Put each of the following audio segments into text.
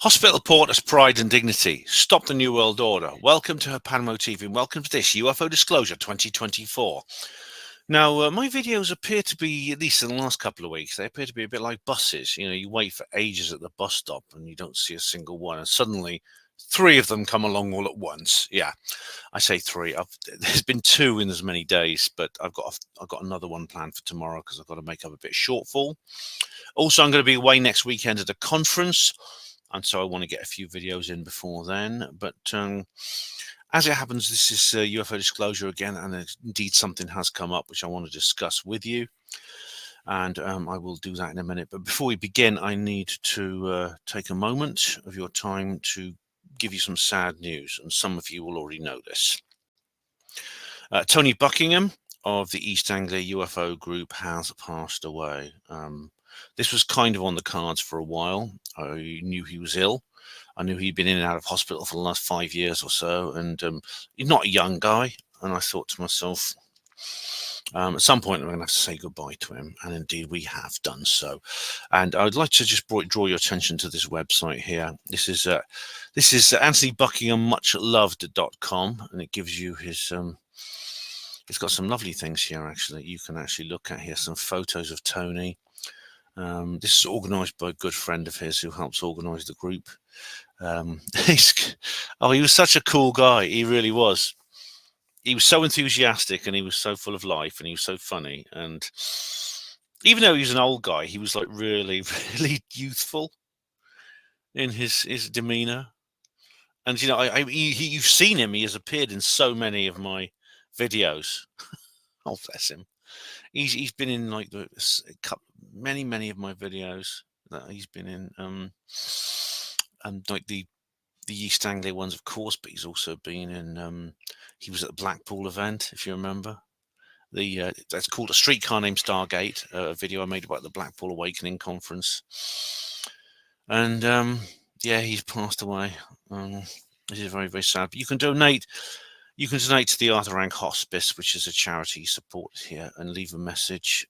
Hospital Porter's pride and dignity. Stop the New World Order. Welcome to Panama TV and welcome to this UFO Disclosure 2024. Now, my videos appear to be, at least in the last couple of weeks, they appear to be a bit like buses. You know, you wait for ages at the bus stop and you don't see a single one. And suddenly, three of them come along all at once. Yeah, I say three. There's been two in as many days, but I've got another one planned for tomorrow because I've got to make up a bit of shortfall. Also, I'm going to be away next weekend at a conference. And so I want to get a few videos in before then. But as it happens, this is UFO Disclosure again, and indeed something has come up which I want to discuss with you. And I will do that in a minute. But before we begin, I need to take a moment of your time to give you some sad news. And some of you will already know this. Tony Buckingham of the East Anglia UFO group has passed away. This was kind of on the cards for a while. I knew he was ill. I knew he'd been in and out of hospital for the last 5 years or so. And he's not a young guy. And I thought to myself, at some point, I'm going to have to say goodbye to him. And indeed, we have done so. And I would like to just draw your attention to this website here. This is AnthonyBuckinghamMuchLoved.com. And it gives you his... it's got some lovely things here, actually. You can actually look at here, some photos of Tony. This is organised by a good friend of his who helps organise the group. He was such a cool guy. He really was. He was so enthusiastic and he was so full of life and he was so funny. And even though he was an old guy, he was like really, really youthful in his demeanour. And, you know, you've seen him. He has appeared in so many of my videos. Oh, bless him. He's been in like many of my videos that he's been in, and like the East Anglia ones, of course. But he's also been in. He was at the Blackpool event, if you remember. That's called A Streetcar Named Stargate, a video I made about the Blackpool Awakening conference. And yeah, he's passed away. This is very, very sad. But you can donate. You can donate to the Arthur Rank Hospice, which is a charity supported here, and leave a message.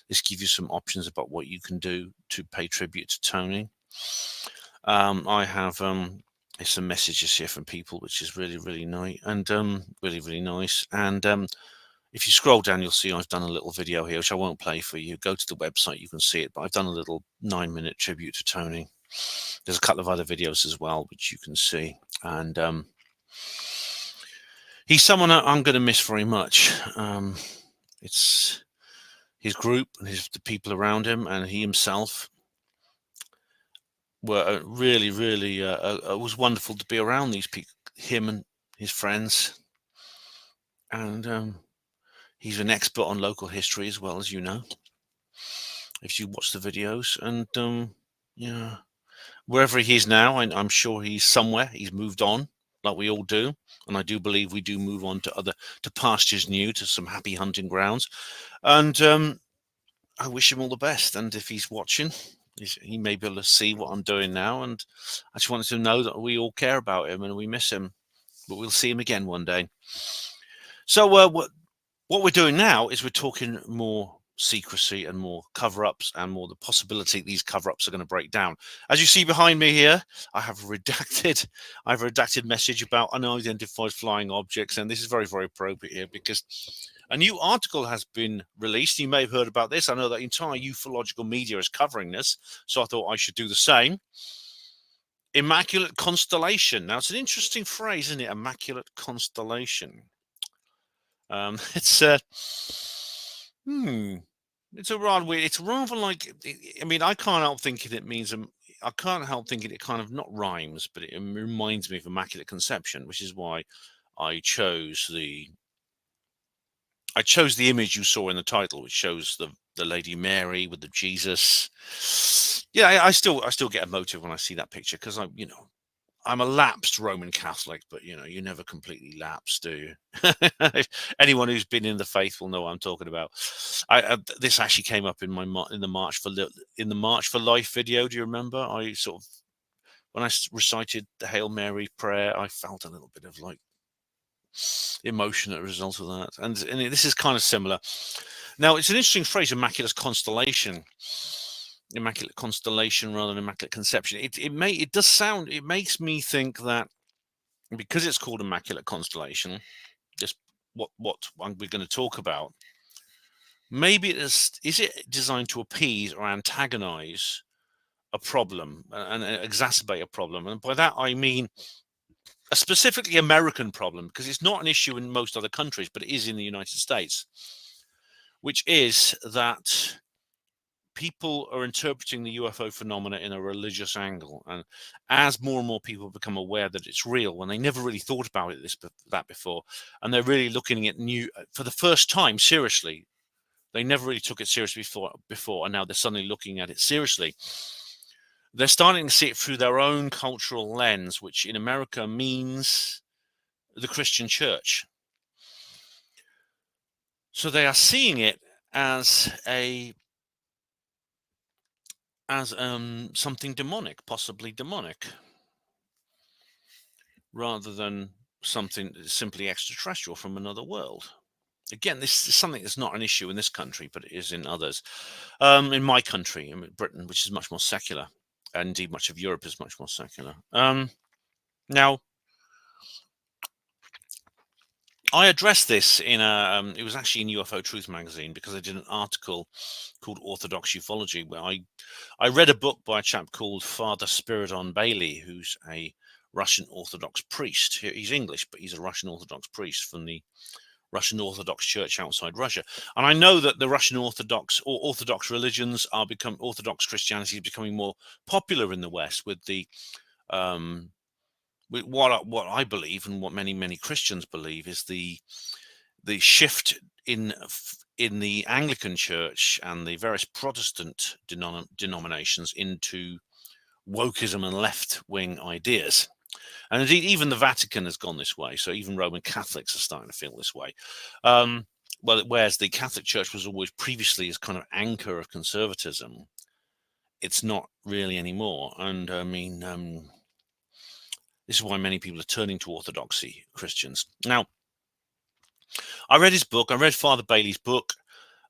This gives you some options about what you can do to pay tribute to Tony. I have some messages here from people, which is really, really nice and really, really nice. And if you scroll down, you'll see I've done a little video here, which I won't play for you. Go to the website, you can see it. But I've done a little 9-minute tribute to Tony. There's a couple of other videos as well, which you can see. And he's someone I'm going to miss very much. It's his group and the people around him, and he himself were really, really. It was wonderful to be around these people, him and his friends. And he's an expert on local history as well, as you know, if you watch the videos. And yeah, wherever he is now, I'm sure he's somewhere. He's moved on, like we all do. And I do believe we do move on to pastures new, to some happy hunting grounds. And I wish him all the best. And if he's watching, he may be able to see what I'm doing now. And I just wanted to know that we all care about him and we miss him. But we'll see him again one day. So what we're doing now is we're talking more secrecy and more cover-ups and more the possibility these cover-ups are going to break down. As you see behind me here, I have a redacted message about unidentified flying objects, and this is very, very appropriate here because a new article has been released. You may have heard about this. I know that entire ufological media is covering this, so I thought I should do the same. Immaculate Constellation. Now, it's an interesting phrase, isn't it? Immaculate Constellation. It's a rather weird. It's rather like. I mean, I can't help thinking it means. I can't help thinking it kind of not rhymes, but it reminds me of Immaculate Conception, which is why I chose the image you saw in the title, which shows the Lady Mary with the Jesus. Yeah, I still get emotive when I see that picture because I'm a lapsed Roman Catholic, but you never completely lapse, do you? Anyone who's been in the faith will know what I'm talking about. This actually came up in the March for Life video. Do you remember? When I recited the Hail Mary prayer, I felt a little bit of like emotion as a result of that, and this is kind of similar. Now, it's an interesting phrase, Immaculate Constellation. Immaculate Constellation rather than Immaculate Conception. It makes me think that because it's called Immaculate Constellation, just what we're going to talk about, maybe is it designed to appease or antagonize a problem and exacerbate a problem? And by that I mean a specifically American problem, because it's not an issue in most other countries, but it is in the United States, which is that people are interpreting the UFO phenomena in a religious angle, and as more and more people become aware that it's real, when they never really thought about that before, and they're really looking at new for the first time seriously. They never really took it seriously before, and now they're suddenly looking at it seriously. They're starting to see it through their own cultural lens, which in America means the Christian church. So they are seeing it as something demonic, possibly demonic, rather than something simply extraterrestrial from another world. Again, this is something that's not an issue in this country, but it is in others. In my country, in Britain, which is much more secular, and indeed much of Europe is much more secular. Now, I addressed this in it was actually in UFO Truth magazine, because I did an article called Orthodox Ufology, where I read a book by a chap called Father Spiridon Bailey, who's a Russian Orthodox priest. He's English, but he's a Russian Orthodox priest from the Russian Orthodox Church outside Russia. And I know that the Russian Orthodox or Orthodox religions Orthodox Christianity is becoming more popular in the West, with the what I believe, and what many Christians believe, is the shift in the Anglican Church and the various Protestant denominations into wokeism and left-wing ideas. And indeed, even the Vatican has gone this way. So even Roman Catholics are starting to feel this way. Whereas the Catholic Church was always previously as kind of anchor of conservatism, it's not really anymore. And I mean, this is why many people are turning to orthodoxy, Christians. Now, I read his book. I read Father Bailey's book.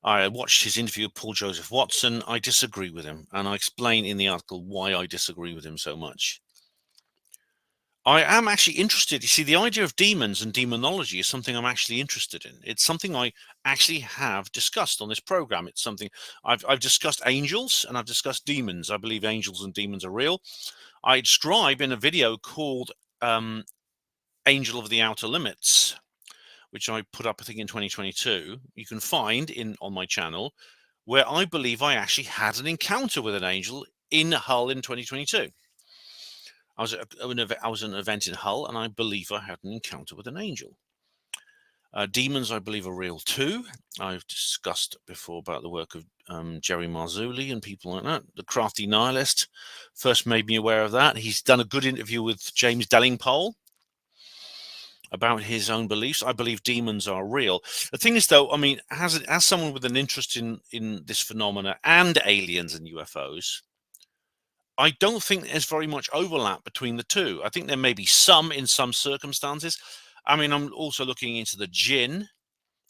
I watched his interview with Paul Joseph Watson. I disagree with him, and I explain in the article why I disagree with him so much. I am actually interested. You see, the idea of demons and demonology is something I'm actually interested in. It's something I actually have discussed on this program. It's something I've discussed angels, and I've discussed demons. I believe angels and demons are real. I describe in a video called Angel of the Outer Limits, which I put up, I think, in 2022. You can find on my channel, where I believe I actually had an encounter with an angel in Hull in 2022. I was at an event in Hull, and I believe I had an encounter with an angel. Demons, I believe, are real too. I've discussed before about the work of Jerry Marzulli and people like that. The Crafty Nihilist first made me aware of that. He's done a good interview with James Dellingpole about his own beliefs. I believe demons are real. The thing is, though, I mean, as someone with an interest in this phenomena and aliens and UFOs, I don't think there's very much overlap between the two. I think there may be some in some circumstances. I mean, I'm also looking into the jinn.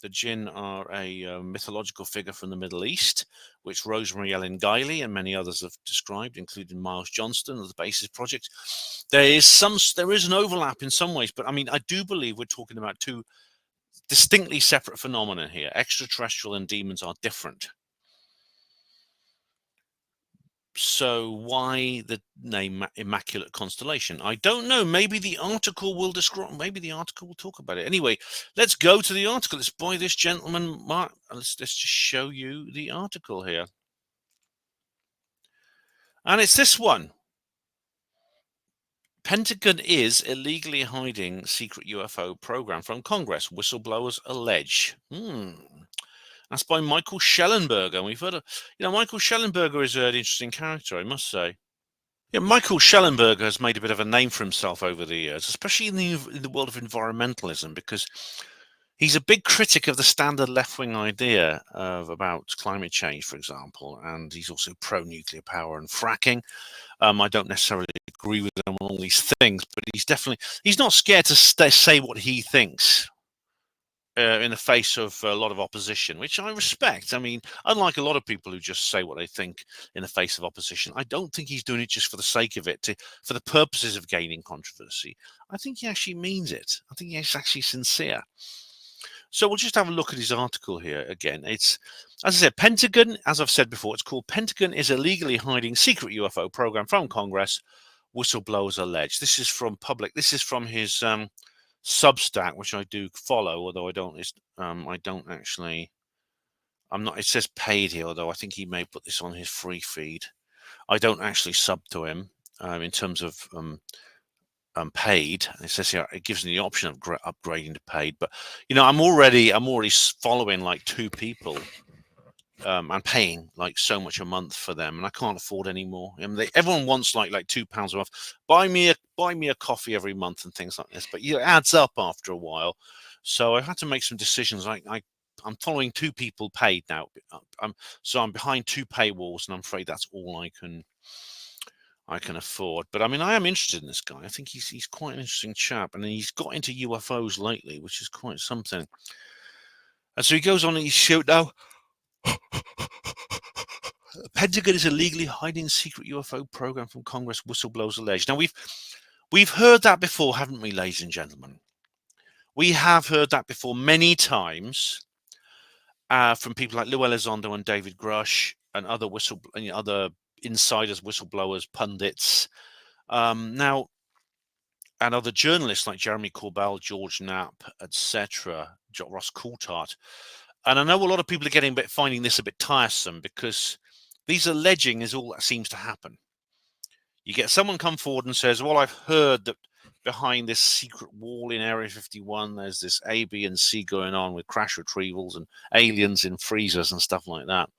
The jinn are a mythological figure from the Middle East, which Rosemary Ellen Guiley and many others have described, including Miles Johnston of the Basis Project. There is an overlap in some ways, but I mean, I do believe we're talking about two distinctly separate phenomena here. Extraterrestrial and demons are different. So why the name Immaculate Constellation? I don't know. Maybe the article will describe. Maybe the article will talk about it. Anyway, let's go to the article. It's by this gentleman, Mark. Let's just show you the article here, and it's this one. Pentagon is illegally hiding secret UFO program from Congress. Whistleblowers allege. That's by Michael Shellenberger. And we've heard of, Michael Shellenberger is an interesting character, I must say. Yeah, Michael Shellenberger has made a bit of a name for himself over the years, especially in the world of environmentalism, because he's a big critic of the standard left-wing idea about climate change, for example, and he's also pro-nuclear power and fracking. I don't necessarily agree with him on all these things, but he's not scared to say what he thinks. in the face of a lot of opposition, which I respect. I mean, unlike a lot of people who just say what they think in the face of opposition, I don't think he's doing it just for the sake of it, for the purposes of gaining controversy. I think he actually means it. I think he's actually sincere. So we'll just have a look at his article here again. It's, as I said, Pentagon, as I've said before, it's called Pentagon is illegally hiding secret UFO program from Congress, whistleblowers allege. This is from public. This is from his Substack, which I do follow, although I don't. I don't actually. I'm not. It says paid here, although I think he may put this on his free feed. I don't actually sub to him in terms of paid. It says here it gives me the option of upgrading to paid, but I'm already following like 2 people. And paying like so much a month for them, and I can't afford any more. I mean, everyone wants like £2 a month. Buy me a coffee every month and things like this, but it adds up after a while. So I had to make some decisions. I'm following 2 people paid now. So I'm behind 2 paywalls, and I'm afraid that's all I can afford. But I mean, I am interested in this guy. I think he's quite an interesting chap, and he's got into UFOs lately, which is quite something. And so he goes on and he's shoot now. Pentagon is illegally hiding secret UFO program from Congress, whistleblowers allege. Now we've heard that before, haven't we, ladies and gentlemen? We have heard that before many times from people like Lou Elizondo and David Grush and other insiders, whistleblowers, pundits. Now, and other journalists like Jeremy Corbell, George Knapp, etc., Ross Coulthart. And I know a lot of people are finding this a bit tiresome, because these alleging is all that seems to happen. You get someone come forward and says, well, I've heard that behind this secret wall in Area 51, there's this A, B, and C going on with crash retrievals and aliens in freezers and stuff like that.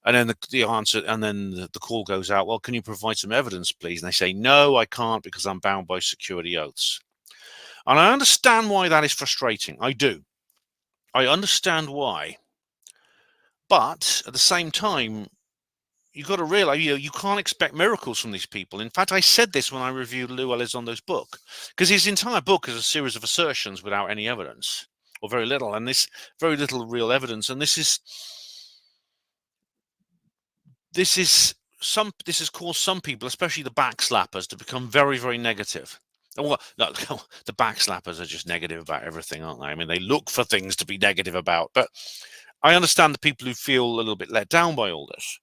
And then the answer, and then the call goes out, well, can you provide some evidence, please? And they say, no, I can't, because I'm bound by security oaths. And I understand why that is frustrating. I do. I understand why. But at the same time, you've got to realize, you can't expect miracles from these people. In fact, I said this when I reviewed Lou Elizondo's book, because his entire book is a series of assertions without any evidence, or very little, and this very little real evidence. And this has caused some people, especially the backslappers, to become very, very negative. Well, no, the backslappers are just negative about everything, aren't they? I mean, they look for things to be negative about. But I understand the people who feel a little bit let down by all this.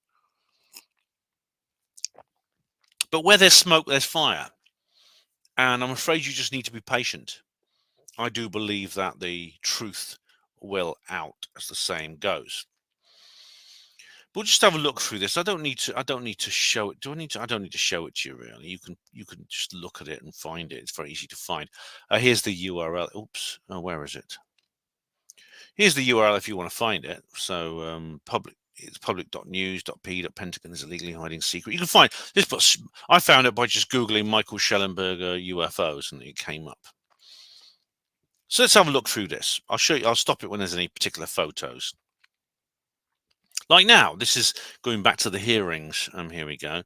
But where there's smoke, there's fire. And I'm afraid you just need to be patient. I do believe that the truth will out, as the saying goes. We'll just have a look through this. I don't need to show it. I don't need to show it to you, really. You can just look at it and find it. It's very easy to find. Here's the URL. Oops. Oh, where is it? Here's the URL if you want to find it. So it's public.news.p.pentagon is illegally hiding secret. You can find this book. I found it by just Googling Michael Shellenberger UFOs, and it came up. So let's have a look through this. I'll show you. I'll stop it when there's any particular photos. Like now, this is going back to the hearings. Here we go.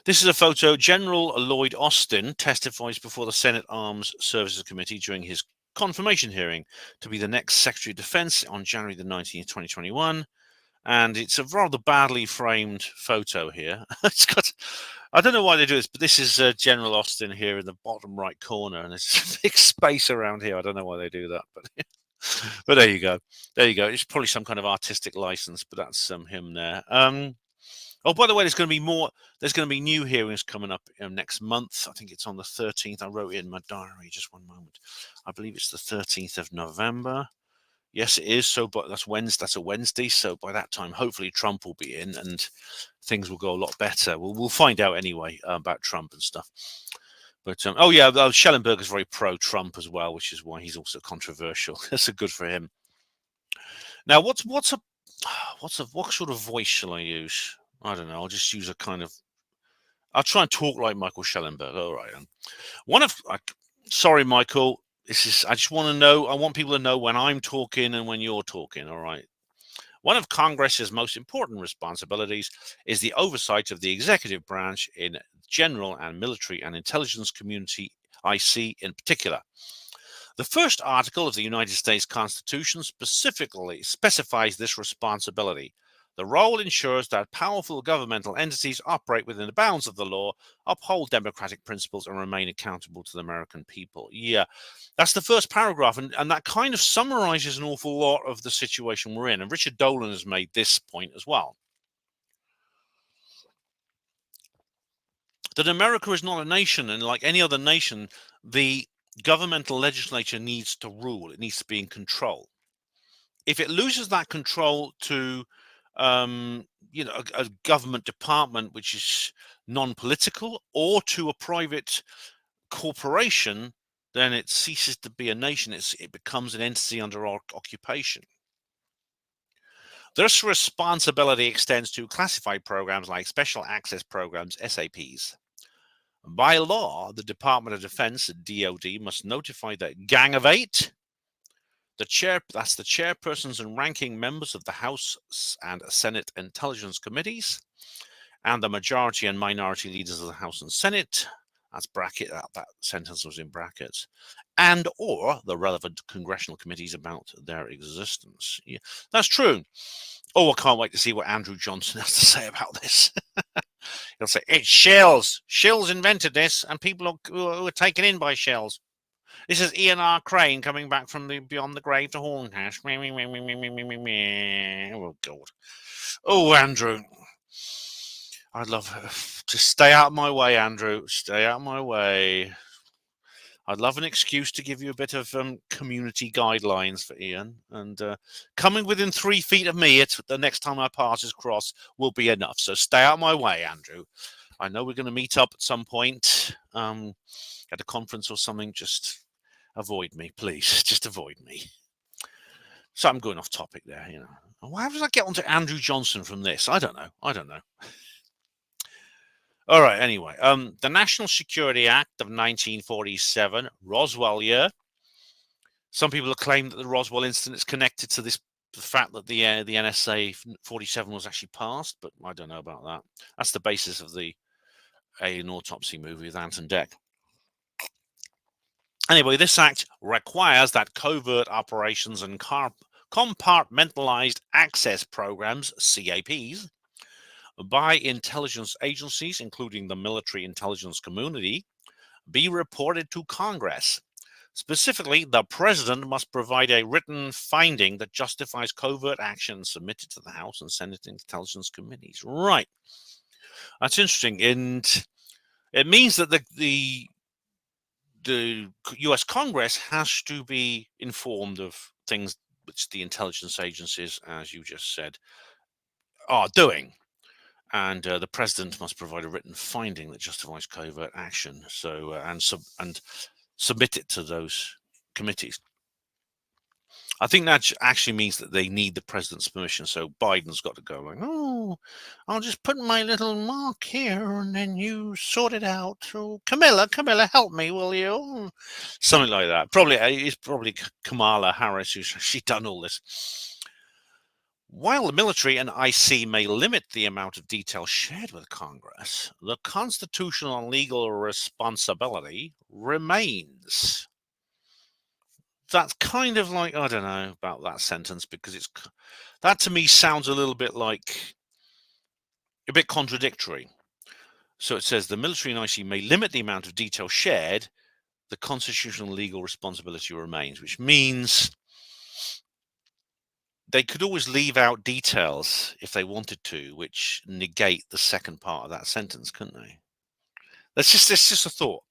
This is a photo. General Lloyd Austin testifies before the Senate Armed Services Committee during his confirmation hearing to be the next Secretary of Defense on January the 19th, 2021. And it's a rather badly framed photo here. It's got, I don't know why they do this, but this is General Austin here in the bottom right corner, and there's a big space around here. I don't know why they do that, but but there you go. There you go. It's probably some kind of artistic license, but that's him there. Oh, by the way, there's going to be more. There's going to be new hearings coming up next month. I think it's on the 13th. I wrote it in my diary. Just one moment. I believe it's the 13th of November. Yes, it is. So, but that's Wednesday. That's a Wednesday. So by that time, hopefully Trump will be in and things will go a lot better. We'll find out anyway about Trump and stuff. But oh yeah, Shellenberger is very pro-Trump as well, which is why he's also controversial. That's a good for him. Now, what sort of voice shall I use? I don't know. I'll just use a kind of. I'll try and talk like Michael Shellenberger. All right. Sorry, Michael. This is. I just want to know. I want people to know when I'm talking and when you're talking. All right. One of Congress's most important responsibilities is the oversight of the executive branch in general and military and intelligence community, IC in particular. The first article of the United States Constitution specifically specifies this responsibility. The role ensures that powerful governmental entities operate within the bounds of the law, uphold democratic principles, and remain accountable to the American people. Yeah, that's the first paragraph, and that kind of summarizes an awful lot of the situation we're in. And Richard Dolan has made this point as well. That America is not a nation, and like any other nation, the governmental legislature needs to rule. It needs to be in control. If it loses that control to a government department which is non-political, or to a private corporation, then it ceases to be a nation. It becomes an entity under our occupation. This responsibility extends to classified programs like Special Access Programs, SAPs. By law, the Department of Defense, DoD, must notify the Gang of Eight, that's the chairpersons and ranking members of the House and Senate Intelligence Committees, and the majority and minority leaders of the House and Senate. That's bracket. That sentence was in brackets. And or the relevant congressional committees about their existence. Yeah, that's true. Oh, I can't wait to see what Andrew Johnson has to say about this. He'll say, it's shells. Shells invented this, and people who are taken in by shells. This is Ian R. Crane coming back from beyond the grave to Hornhash. Oh, God. Oh, Andrew. I'd love to stay out of my way, Andrew. Stay out of my way. I'd love an excuse to give you a bit of community guidelines for Ian. And coming within 3 feet of me the next time I pass his cross will be enough. So stay out of my way, Andrew. I know we're going to meet up at some point at a conference or something. Just avoid me, please. Just avoid me. So I'm going off topic there, Why did I get onto Andrew Johnson from this? I don't know. All right, anyway, the National Security Act of 1947, Roswell year. Some people have claimed that the Roswell incident is connected to the fact that the NSA 47 was actually passed, but I don't know about that. That's the basis of the Alien Autopsy movie with Anton Deck. Anyway, this act requires that covert operations and compartmentalized access programs, CAPs, by intelligence agencies, including the military intelligence community, be reported to Congress. Specifically, the president must provide a written finding that justifies covert action submitted to the House and Senate intelligence committees. Right. That's interesting. And it means that the U.S. Congress has to be informed of things which the intelligence agencies, as you just said, are doing. And the president must provide a written finding that justifies covert action. So and submit it to those committees. I think that actually means that they need the president's permission. So Biden's got to go like, oh, I'll just put my little mark here, and then you sort it out. Oh, Camilla, help me, will you? Something like that. Probably it's probably Kamala Harris who's she done all this. While the military and IC may limit the amount of detail shared with Congress, the constitutional and legal responsibility remains. That's kind of like, I don't know about that sentence, because that to me sounds a little bit like a bit contradictory. So it says the military and IC may limit the amount of detail shared, the constitutional and legal responsibility remains, which means they could always leave out details if they wanted to, which negate the second part of that sentence, couldn't they? That's just a thought.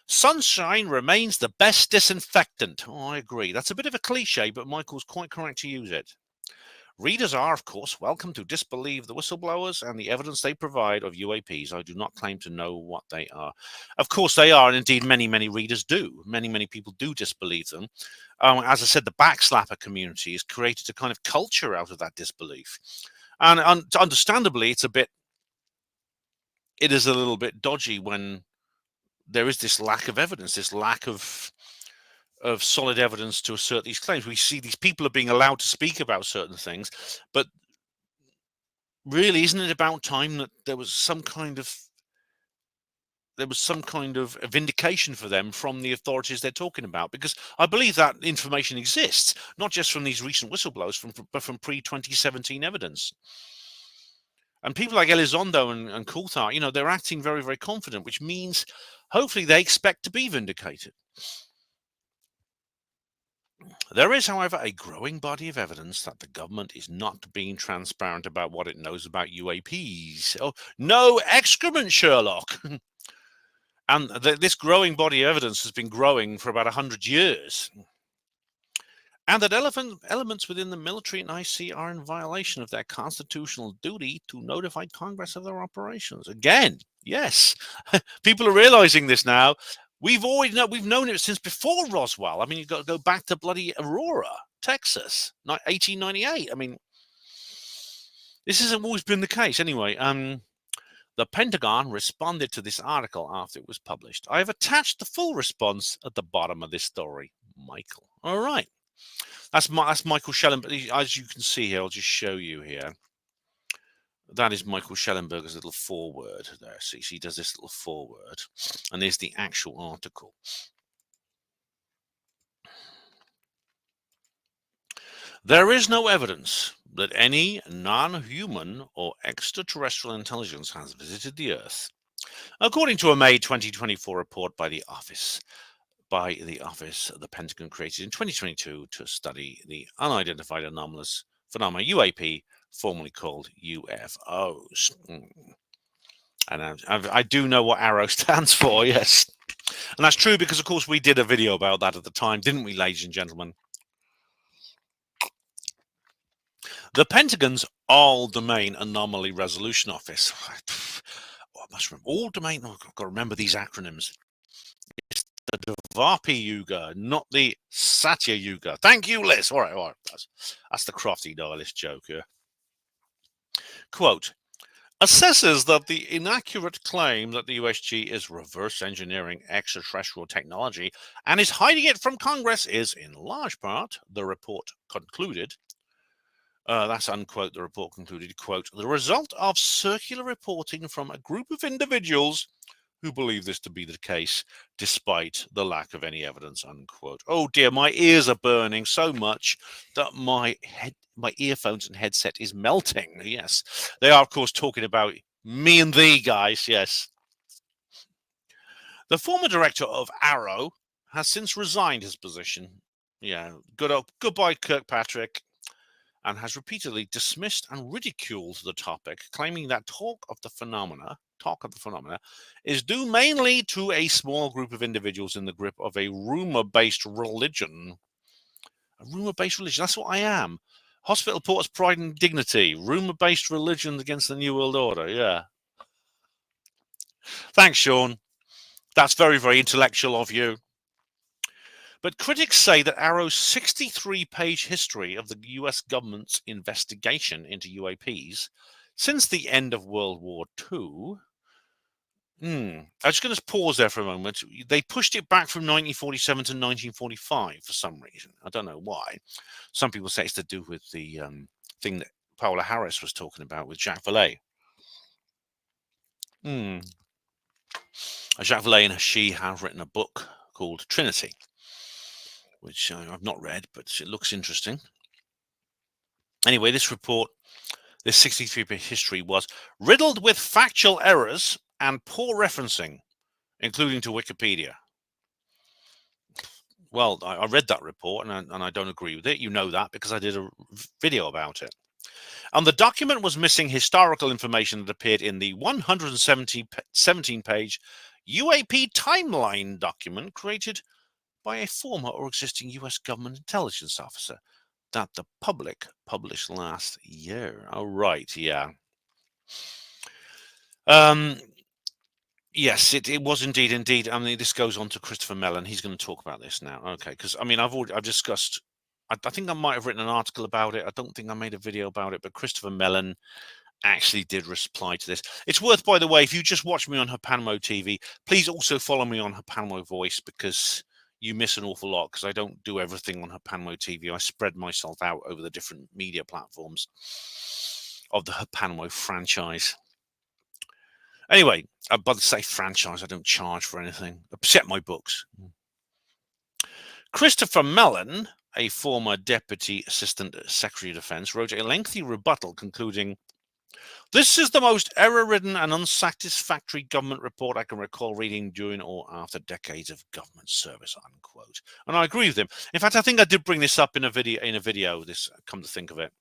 Sunshine remains the best disinfectant. Oh, I agree. That's a bit of a cliche, but Michael's quite correct to use it. Readers are, of course, welcome to disbelieve the whistleblowers and the evidence they provide of UAPs. I do not claim to know what they are. Of course they are, and indeed many, many readers do. Many, many people do disbelieve them. As I said, the backslapper community has created a kind of culture out of that disbelief. And understandably, it is a little bit dodgy when there is this lack of evidence, this lack of solid evidence to assert these claims. We see these people are being allowed to speak about certain things, but really, isn't it about time that there was some kind of there was some kind of a vindication for them from the authorities they're talking about, because I believe that information exists, not just from these recent whistleblowers, but from pre-2017 evidence. And people like Elizondo and Coulthard, they're acting very, very confident, which means hopefully they expect to be vindicated. There is, however, a growing body of evidence that the government is not being transparent about what it knows about UAPs. Oh, no excrement, Sherlock. And this growing body of evidence has been growing for about 100 years. And that elements within the military and IC are in violation of their constitutional duty to notify Congress of their operations. Again, yes, people are realizing this now. We've known it since before Roswell. I mean, you've got to go back to bloody Aurora, Texas, 1898. I mean, this hasn't always been the case. Anyway, the Pentagon responded to this article after it was published. I have attached the full response at the bottom of this story, Michael. All right. That's Michael Shellenberger. As you can see here, I'll just show you here. That is Michael Shellenberger's little foreword there. See, he does this little foreword, and there's the actual article. There is no evidence that any non-human or extraterrestrial intelligence has visited the Earth, according to a May 2024 report by the office the Pentagon created in 2022 to study the unidentified anomalous phenomena, UAP, formerly called UFOs. And I do know what AARO stands for, yes. And that's true because, of course, we did a video about that at the time, didn't we, ladies and gentlemen? The Pentagon's All-Domain Anomaly Resolution Office. I must remember. All-Domain, I've got to remember these acronyms. It's the Dvapi Yuga, not the Satya Yuga. Thank you, Liz. All right. That's the crafty nihilist joke here. Quote, assesses that the inaccurate claim that the USG is reverse engineering extraterrestrial technology and is hiding it from Congress is, in large part, the report concluded. That's unquote. The report concluded, quote, the result of circular reporting from a group of individuals who believe this to be the case, despite the lack of any evidence, unquote. Oh dear, my ears are burning so much that my earphones and headset is melting. Yes, they are, of course, talking about me and thee, guys. Yes. The former director of AARO has since resigned his position. Yeah, goodbye, Kirkpatrick. And has repeatedly dismissed and ridiculed the topic, claiming that talk of the phenomena is due mainly to a small group of individuals in the grip of a rumor-based religion. A rumor-based religion, that's what I am. Hospital Porters Pride and Dignity, rumor-based religion against the New World Order, yeah. Thanks, Sean. That's very, very intellectual of you. But critics say that AARO's 63-page history of the US government's investigation into UAPs since the end of World War II. I'm just going to pause there for a moment. They pushed it back from 1947 to 1945 for some reason. I don't know why. Some people say it's to do with the thing that Paola Harris was talking about with Jacques Vallée. Jacques Vallée and she have written a book called Trinity, which I've not read, but it looks interesting. Anyway, this report, this 63-page history, was riddled with factual errors and poor referencing, including to Wikipedia. Well, I read that report, and I don't agree with it. You know that because I did a video about it. And the document was missing historical information that appeared in the 117-page UAP timeline document created by a former or existing US government intelligence officer that the public published last year. Oh, right, yeah. Yes, it was indeed. I mean, this goes on to Christopher Mellon. He's going to talk about this now. Okay, because I mean, I've discussed. I think I might have written an article about it. I don't think I made a video about it, but Christopher Mellon actually did reply to this. It's worth, by the way, if you just watch me on Hapanmo TV, please also follow me on Hapanmo Voice, because you miss an awful lot, because I don't do everything on Hapanmo TV. I spread myself out over the different media platforms of the Hapanmo franchise. Anyway, by the safe franchise, I don't charge for anything except my books. Christopher Mellon, a former Deputy Assistant Secretary of Defense, wrote a lengthy rebuttal concluding, "This is the most error-ridden and unsatisfactory government report I can recall reading during or after decades of government service," unquote. And I agree with him. In fact, I think I did bring this up in a video, this, come to think of it.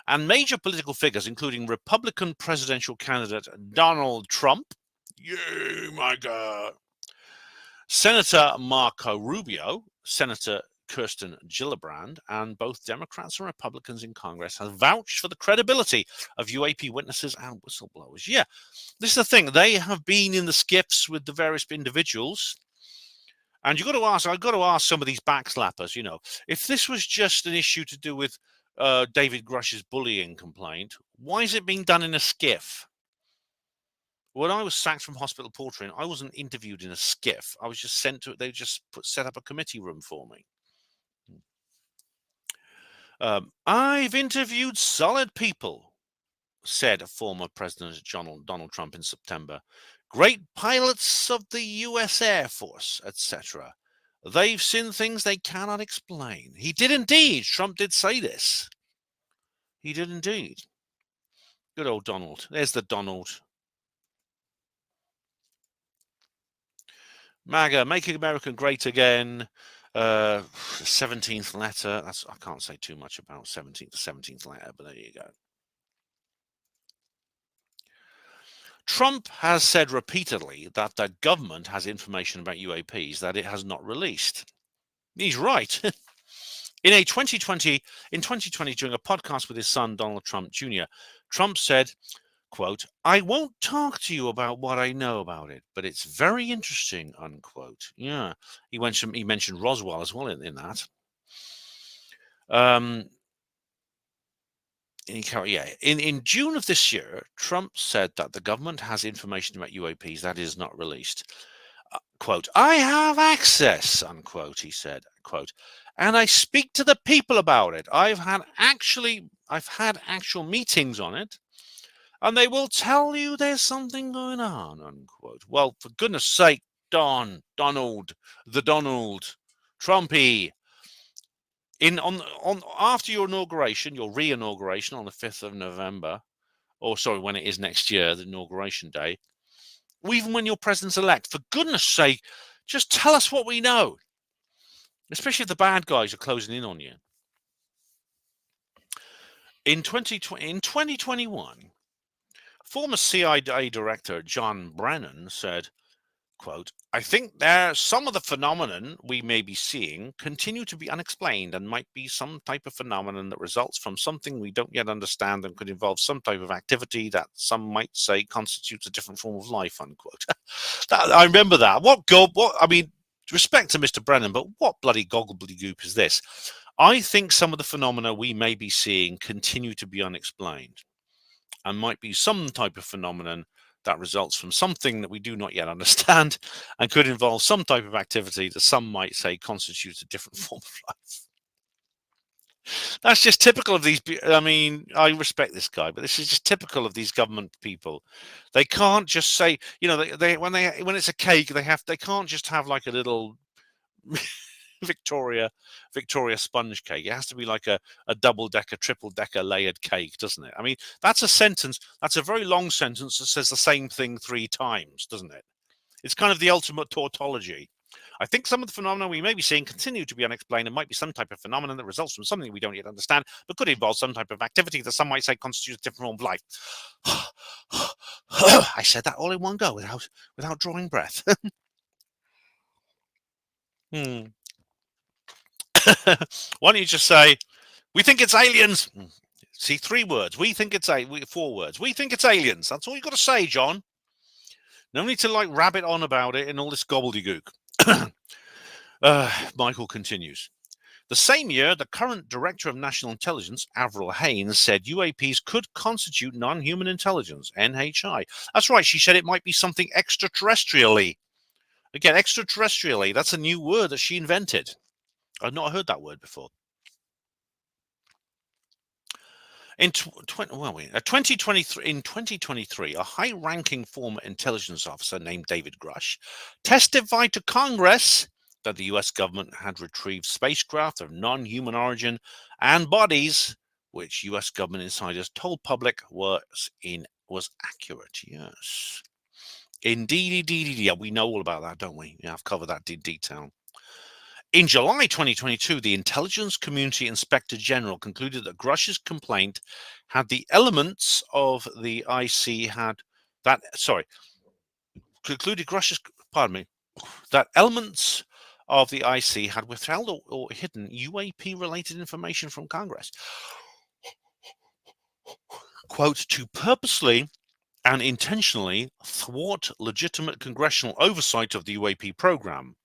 And major political figures, including Republican presidential candidate Donald Trump, yay, my God, Senator Marco Rubio, Senator Kirsten Gillibrand, and both Democrats and Republicans in Congress have vouched for the credibility of UAP witnesses and whistleblowers. Yeah, this is the thing. They have been in the skiffs with the various individuals. And I've got to ask some of these backslappers, if this was just an issue to do with David Grush's bullying complaint, why is it being done in a skiff? When I was sacked from hospital portering, I wasn't interviewed in a skiff. I was just sent to it. They just set up a committee room for me. I've interviewed solid people, said former President Donald Trump in September. Great pilots of the U.S. Air Force, etc. They've seen things they cannot explain. He did indeed. Trump did say this. He did indeed. Good old Donald. There's the Donald. MAGA, Making America Great Again. 17th letter. I can't say too much about 17th letter, but there you go. Trump has said repeatedly that the government has information about UAPs that it has not released. He's right. In 2020, during a podcast with his son, Donald Trump Jr., Trump said, quote, "I won't talk to you about what I know about it, but it's very interesting," unquote. Yeah, he mentioned Roswell as well in that. In June of this year, Trump said that the government has information about UAPs that is not released. Quote, "I have access," unquote, he said, quote, "and I speak to the people about it. I've had actual meetings on it, and they will tell you there's something going on," unquote. Well, for goodness sake, Donald, Trumpy, after your re-inauguration on the 5th of November, or sorry, when it is next year, the inauguration day, or even when you're president-elect, for goodness sake, just tell us what we know, especially if the bad guys are closing in on you. In 2021, former CIA director John Brennan said, quote, "I think some of the phenomenon we may be seeing continue to be unexplained and might be some type of phenomenon that results from something we don't yet understand and could involve some type of activity that some might say constitutes a different form of life," unquote. I remember that. I mean, respect to Mr. Brennan, but what bloody gobbledygook is this? I think some of the phenomena we may be seeing continue to be unexplained and might be some type of phenomenon that results from something that we do not yet understand and could involve some type of activity that some might say constitutes a different form of life. That's just typical of these. I mean, I respect this guy, but this is just typical of these government people. They can't just say, when it's a cake, they can't just have like a little Victoria sponge cake. It has to be like a double-decker, triple-decker layered cake, doesn't it? I mean, that's a sentence. That's a very long sentence that says the same thing 3 times, doesn't it? It's kind of the ultimate tautology. I think some of the phenomena we may be seeing continue to be unexplained and might be some type of phenomenon that results from something we don't yet understand, but could involve some type of activity that some might say constitutes a different form of life. I said that all in one go without drawing breath. Why don't you just say, "We think it's aliens"? See, 3 words. 4 words. "We think it's aliens." That's all you got to say, John. No need to rabbit on about it and all this gobbledygook. Michael continues. The same year, the current Director of National Intelligence, Avril Haines, said UAPs could constitute non-human intelligence, NHI. That's right. She said it might be something extraterrestrially. Again, extraterrestrially. That's a new word that she invented. I've not heard that word before. In 2023, a high-ranking former intelligence officer named David Grush testified to Congress that the U.S. government had retrieved spacecraft of non-human origin and bodies, which U.S. government insiders told public was accurate. Yes, indeed. Yeah, we know all about that, don't we? Yeah, I've covered that in detail. In July 2022, the Intelligence Community Inspector General concluded that Grush's complaint had the elements of the IC that elements of the IC had withheld or hidden UAP-related information from Congress. Quote, to purposely and intentionally thwart legitimate congressional oversight of the UAP program.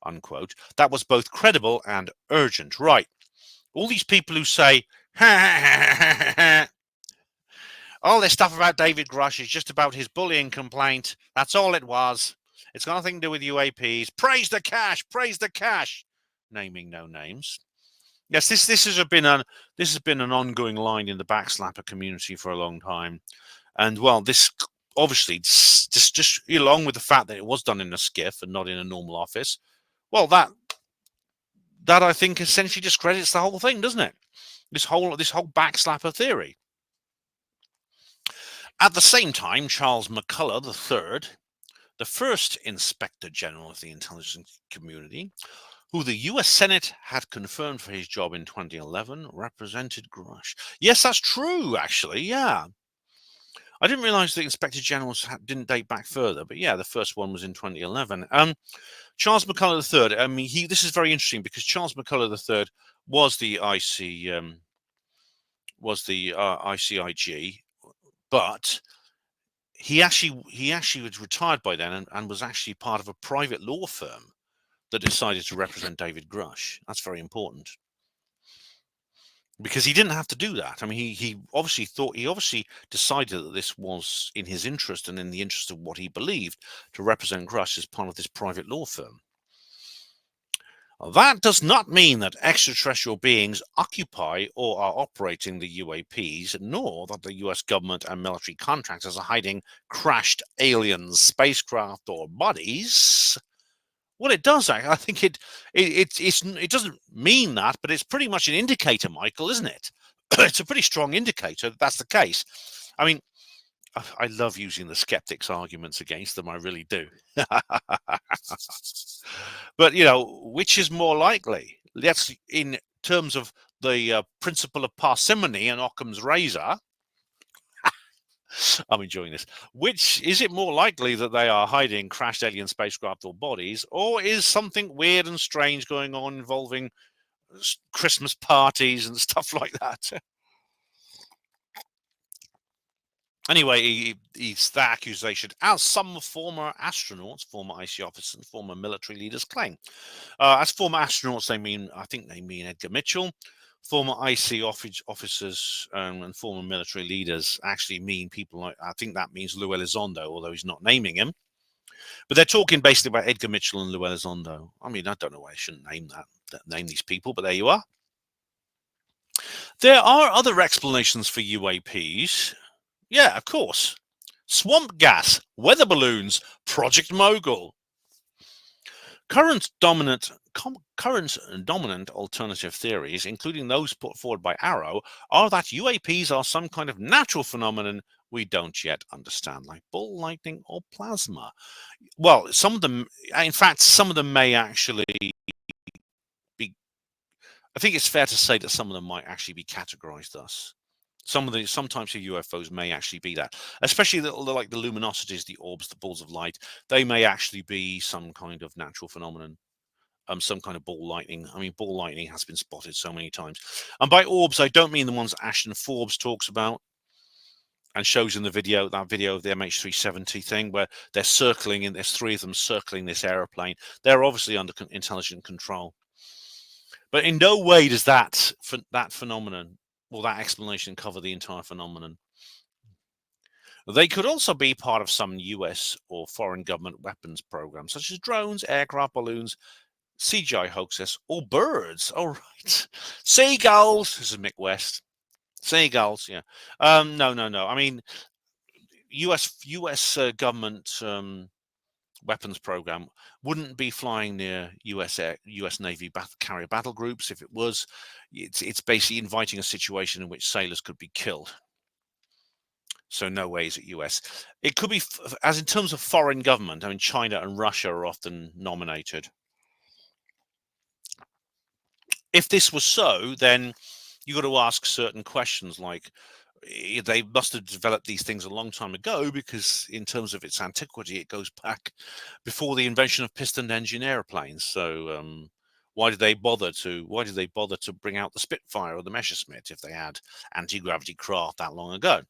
Unquote, that was both credible and urgent. Right. All these people who say, all this stuff about David Grush is just about his bullying complaint. That's all it was. It's got nothing to do with UAPs. Praise the cash, praise the cash. Naming no names. Yes, this has been an ongoing line in the backslapper community for a long time. And well, this obviously just along with the fact that it was done in a skiff and not in a normal office. Well, that I think essentially discredits the whole thing, doesn't it? This whole backslapper theory. At the same time, Charles McCullough III, the first Inspector General of the intelligence community, who the U.S. Senate had confirmed for his job in 2011, represented Grush. Yes, that's true, actually. Yeah. I didn't realize the Inspector Generals didn't date back further, but yeah, the first one was in 2011. Charles McCullough III. I mean, this is very interesting because Charles McCullough III was the ICIG, but he actually was retired by then and was actually part of a private law firm that decided to represent David Grush. That's very important. Because he didn't have to do that. I mean, he obviously decided that this was in his interest and in the interest of what he believed to represent Grush as part of this private law firm. That does not mean that extraterrestrial beings occupy or are operating the UAPs, nor that the US government and military contractors are hiding crashed alien spacecraft or bodies. Well, it does. I think it doesn't mean that, but it's pretty much an indicator, Michael, isn't it? It's a pretty strong indicator that that's the case. I mean, I love using the skeptics' arguments against them. I really do. But, which is more likely? That's in terms of the principle of parsimony and Occam's razor. I'm enjoying this. Which is it more likely that they are hiding crashed alien spacecraft or bodies, or is something weird and strange going on involving Christmas parties and stuff like that? Anyway, it's that accusation, as some former astronauts, former IC officers, and former military leaders claim. As former astronauts, I think they mean Edgar Mitchell. Former IC officers and former military leaders actually mean people like, I think that means Lou Elizondo, although he's not naming him. But they're talking basically about Edgar Mitchell and Lou Elizondo. I mean, I don't know why I shouldn't name these people, but there you are. There are other explanations for UAPs. Yeah, of course. Swamp gas, weather balloons, Project Mogul. Current dominant alternative theories, including those put forward by AARO, are that UAPs are some kind of natural phenomenon we don't yet understand, like ball lightning or plasma. Well, some of them may actually be. I think it's fair to say that some of them might actually be categorized thus. Some types of UFOs may actually be that, especially like the luminosities, the orbs, the balls of light. They may actually be some kind of natural phenomenon, some kind of ball lightning. I mean, ball lightning has been spotted so many times. And by orbs, I don't mean the ones Ashton Forbes talks about and shows in the video, that video of the MH370 thing where they're circling, and there's three of them circling this aeroplane. They're obviously under intelligent control. But in no way does that phenomenon or that explanation cover the entire phenomenon. They could also be part of some US or foreign government weapons programs, such as drones, aircraft, balloons, CGI hoaxes, or birds. All right. Seagulls. This is Mick West. Seagulls, yeah. No, no, no. I mean, US government weapons program wouldn't be flying near US Navy carrier battle groups. If it was, it's basically inviting a situation in which sailors could be killed. So no way is it US. It could be, as in terms of foreign government, I mean, China and Russia are often nominated. If this was so, then you got to ask certain questions like, they must have developed these things a long time ago, because in terms of its antiquity, it goes back before the invention of piston engine airplanes. So why did they bother to bring out the Spitfire or the Messerschmitt if they had anti-gravity craft that long ago?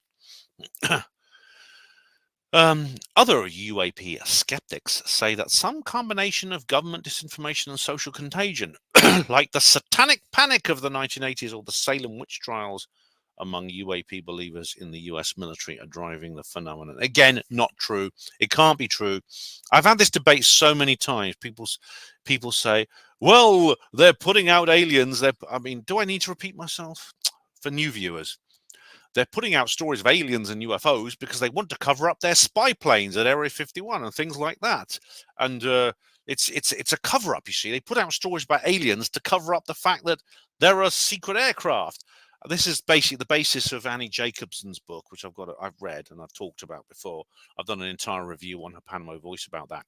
Other UAP skeptics say that some combination of government disinformation and social contagion, like the satanic panic of the 1980s or the Salem witch trials among UAP believers in the US military, are driving the phenomenon. Again, not true. It can't be true. I've had this debate so many times. People say, well, they're putting out aliens. I mean, do I need to repeat myself? For new viewers, they're putting out stories of aliens and UFOs because they want to cover up their spy planes at Area 51 and things like that. And it's a cover up, you see. They put out stories about aliens to cover up the fact that there are secret aircraft. This is basically the basis of Annie Jacobson's book, which I've read and I've talked about before. I've done an entire review on her Panama Voice about that.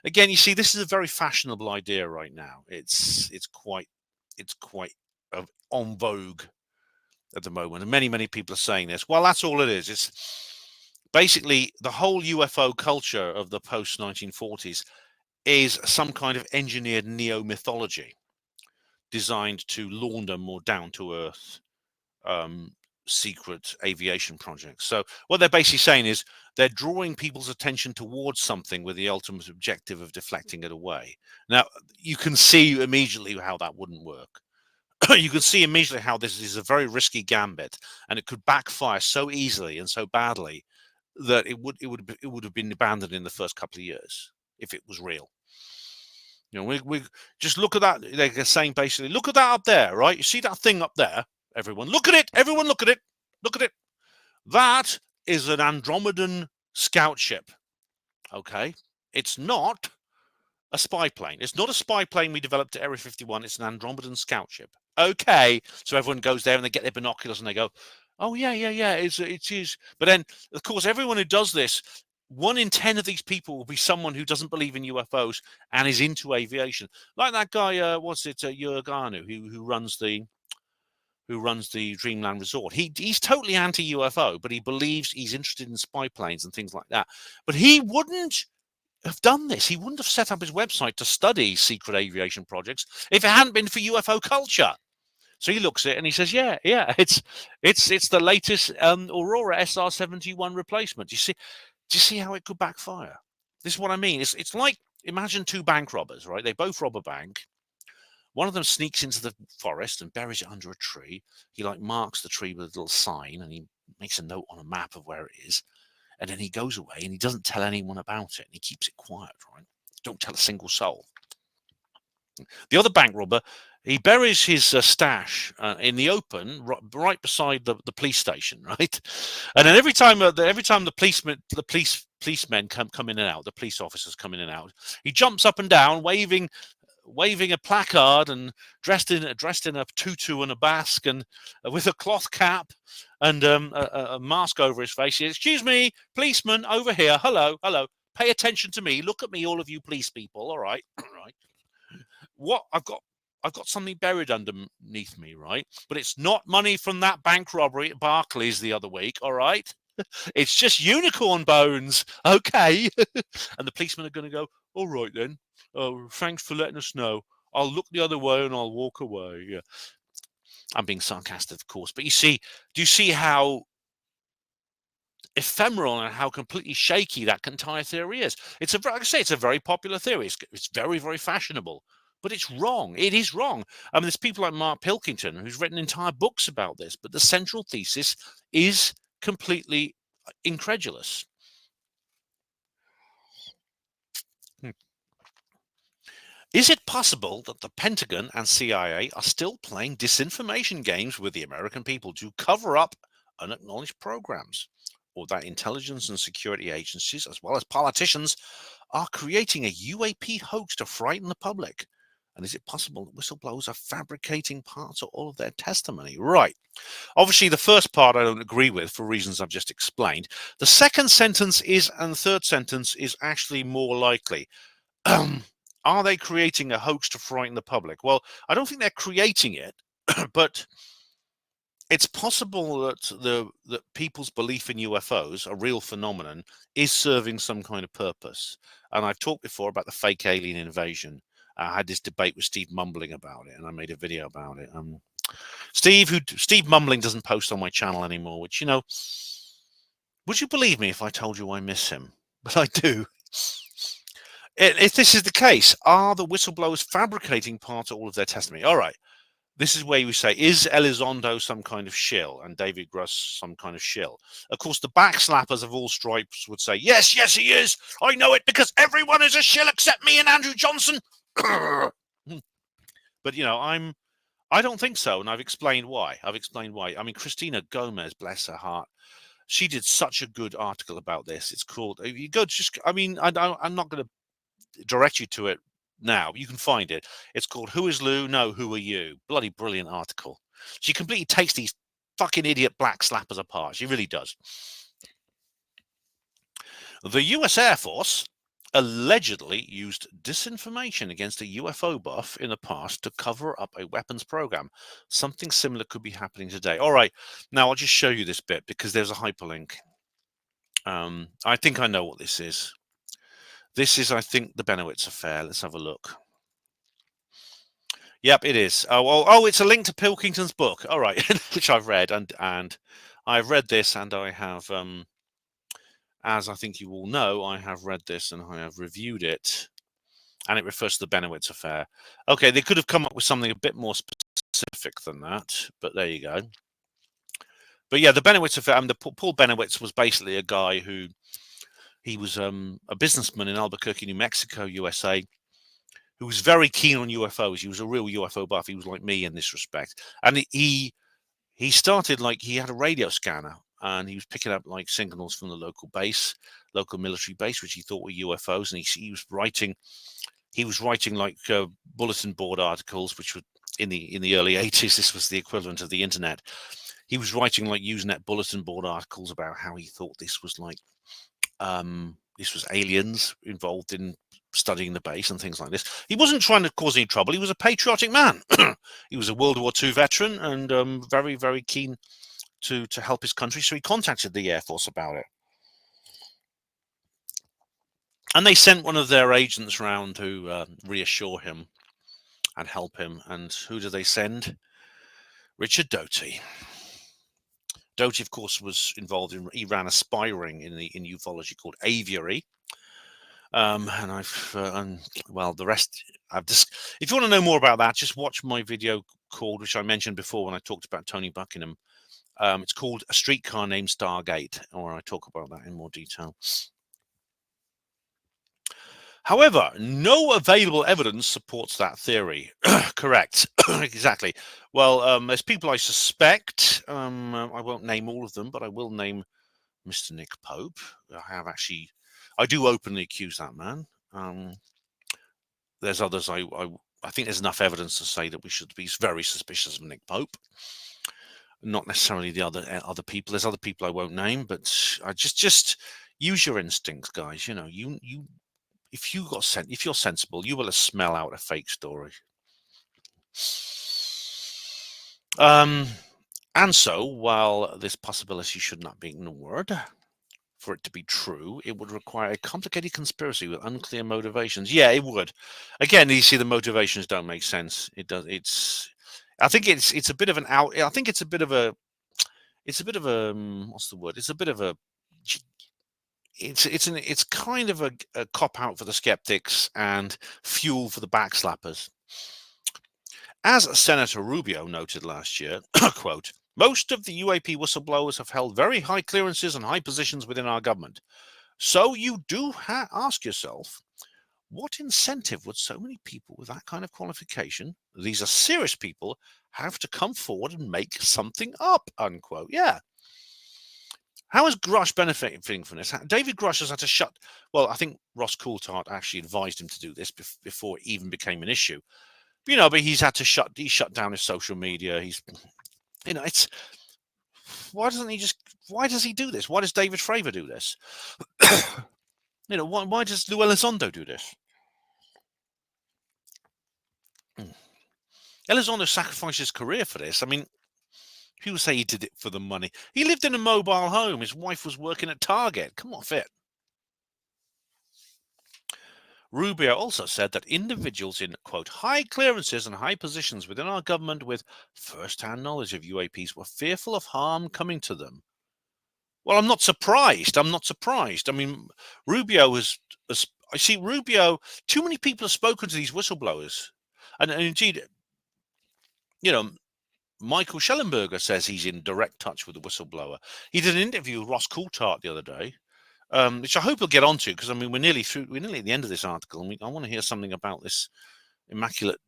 Again, you see, this is a very fashionable idea right now. It's quite en vogue at the moment, and many people are saying this. Well, that's all it is. It's basically the whole UFO culture of the post 1940s is some kind of engineered neo mythology designed to launder more down to earth secret aviation projects. So what they're basically saying is they're drawing people's attention towards something with the ultimate objective of deflecting it away. Now, you can see immediately how that wouldn't work. You can see immediately how this is a very risky gambit, and it could backfire so easily and so badly that it would have been abandoned in the first couple of years if it was real. You know, we just look at that. They're saying basically, look at that up there, right? You see that thing up there? Everyone, look at it. Everyone, look at it. Look at it. That is an Andromedan scout ship. Okay, it's not a spy plane. It's not a spy plane we developed at Area 51. It's an Andromedan scout ship. Okay, so everyone goes there and they get their binoculars and they go, oh yeah, it is. But then, of course, everyone who does this, 1 in 10 of these people will be someone who doesn't believe in UFOs and is into aviation, like that guy. Yurganu, who runs the Dreamland Resort. He's totally anti-UFO, but he believes, he's interested in spy planes and things like that. But he wouldn't have done this. He wouldn't have set up his website to study secret aviation projects if it hadn't been for UFO culture. So he looks at it and he says, yeah, it's the latest Aurora SR-71 replacement. Do you see how it could backfire? This is what I mean. It's like, imagine 2 bank robbers, right? They both rob a bank. One of them sneaks into the forest and buries it under a tree. He marks the tree with a little sign, and he makes a note on a map of where it is. And then he goes away and he doesn't tell anyone about it. And he keeps it quiet, right? Don't tell a single soul. The other bank robber, he buries his stash in the open, right beside the police station, right? And then every time the policemen come in and out, the police officers come in and out, he jumps up and down, waving a placard and dressed in a tutu and a basque and with a cloth cap and a mask over his face. He says, excuse me, policeman over here. Hello. Pay attention to me. Look at me, all of you police people. All right. What I've got something buried underneath me, right? But it's not money from that bank robbery at Barclays the other week. All right. It's just unicorn bones. Okay. And the policemen are going to go, all right then. Oh, thanks for letting us know. I'll look the other way and I'll walk away. Yeah. I'm being sarcastic, of course. But do you see how ephemeral and how completely shaky that entire theory is? Like I say, it's a very popular theory. It's very, very fashionable. But it's wrong. It is wrong. I mean, there's people like Mark Pilkington who's written entire books about this. But the central thesis is completely incredulous. Is it possible that the Pentagon and CIA are still playing disinformation games with the American people to cover up unacknowledged programs? Or that intelligence and security agencies, as well as politicians, are creating a UAP hoax to frighten the public? And is it possible that whistleblowers are fabricating parts of all of their testimony? Right. Obviously, the first part I don't agree with for reasons I've just explained. The second sentence is, and the third sentence is actually more likely. Are they creating a hoax to frighten the public? Well, I don't think they're creating it, but it's possible that people's belief in UFOs, a real phenomenon, is serving some kind of purpose. And I've talked before about the fake alien invasion. I had this debate with Steve Mumbling about it, and I made a video about it. Steve Mumbling doesn't post on my channel anymore, which, would you believe me if I told you I miss him? But I do. If this is the case, are the whistleblowers fabricating part of all of their testimony? All right. This is where we say, is Elizondo some kind of shill and David Gruss some kind of shill? Of course, the backslappers of all stripes would say, yes, yes, he is. I know it because everyone is a shill except me and Andrew Johnson. But, I don't think so. And I've explained why. I mean, Christina Gomez, bless her heart, she did such a good article about this. It's called, if you go I'm not going to direct you to it now. You can find it. It's called Who is Lou? No, Who Are You? Bloody brilliant article. She completely takes these fucking idiot black slappers apart. She really does. The US Air Force allegedly used disinformation against a UFO buff in the past to cover up a weapons program. Something similar could be happening today. All right, now I'll just show you this bit because there's a hyperlink. I think I know what this is. This is, I think, the Benowitz affair. Let's have a look. Yep, it is. Oh, it's a link to Pilkington's book. All right, which I've read, and I've read this, and I have, as I think you all know, I have read this and I have reviewed it, and it refers to the Benowitz affair. Okay, they could have come up with something a bit more specific than that, but there you go. But yeah, the Benowitz affair. Paul Benowitz was basically a guy who he was a businessman in Albuquerque, New Mexico, USA. Who was very keen on UFOs. He was a real UFO buff. He was like me in this respect. And he started, like, he had a radio scanner and he was picking up like signals from the local military base, which he thought were UFOs. And he was writing like bulletin board articles, which were in the early 80s. This was the equivalent of the internet. He was writing like Usenet bulletin board articles about how he thought this was like, this was aliens involved in studying the base and things like this. He wasn't trying to cause any trouble. He was a patriotic man. He was a World War II veteran and very, very keen to help his country. So he contacted the Air Force about it. And they sent one of their agents round to reassure him and help him. And who did they send? Richard Doty. Doty, of course, was involved in, he ran a spy ring in ufology called Aviary. Well, the rest, if you want to know more about that, just watch my video called, which I mentioned before when I talked about Tony Buckingham. It's called A Streetcar Named Stargate, or I talk about that in more detail. However, no available evidence supports that theory. Correct. Exactly. Well, there's people I suspect. I won't name all of them, but I will name Mr. Nick Pope. I do openly accuse that man. There's others. I think there's enough evidence to say that we should be very suspicious of Nick Pope. Not necessarily the other people. There's other people I won't name, but I just use your instincts, guys. If you're sensible, you will smell out a fake story. And so, while this possibility should not be ignored, for it to be true, it would require a complicated conspiracy with unclear motivations. Yeah, it would. Again, you see, the motivations don't make sense. It does. I think it's a bit of an out. I think it's a bit of a. What's the word? It's kind of a cop out for the skeptics and fuel for the backslappers. As Senator Rubio noted last year, quote, most of the UAP whistleblowers have held very high clearances and high positions within our government. So you do ask yourself, What incentive would so many people with that kind of qualification, these are serious people, have to come forward and make something up, unquote? Yeah. How is Grush benefiting from this? David Grush has had to shut. Well, I think Ross Coulthard actually advised him to do this before it even became an issue. But he's had to shut. He shut down his social media. It's. Why doesn't he just? Why does he do this? Why does David Fravor do this? Why does Lou Elizondo do this? Elizondo sacrificed his career for this. I mean, people say he did it for the money. He lived in a mobile home. His wife was working at Target. Come off it. Rubio also said that individuals in, quote, high clearances and high positions within our government with first-hand knowledge of UAPs were fearful of harm coming to them. Well, I'm not surprised. I mean, Rubio I see Rubio, too many people have spoken to these whistleblowers. And indeed, Michael Shellenberger says he's in direct touch with the whistleblower. He did an interview with Ross Coulthard the other day, which I hope we'll get onto, because I mean we're nearly at the end of this article, and I want to hear something about this Immaculate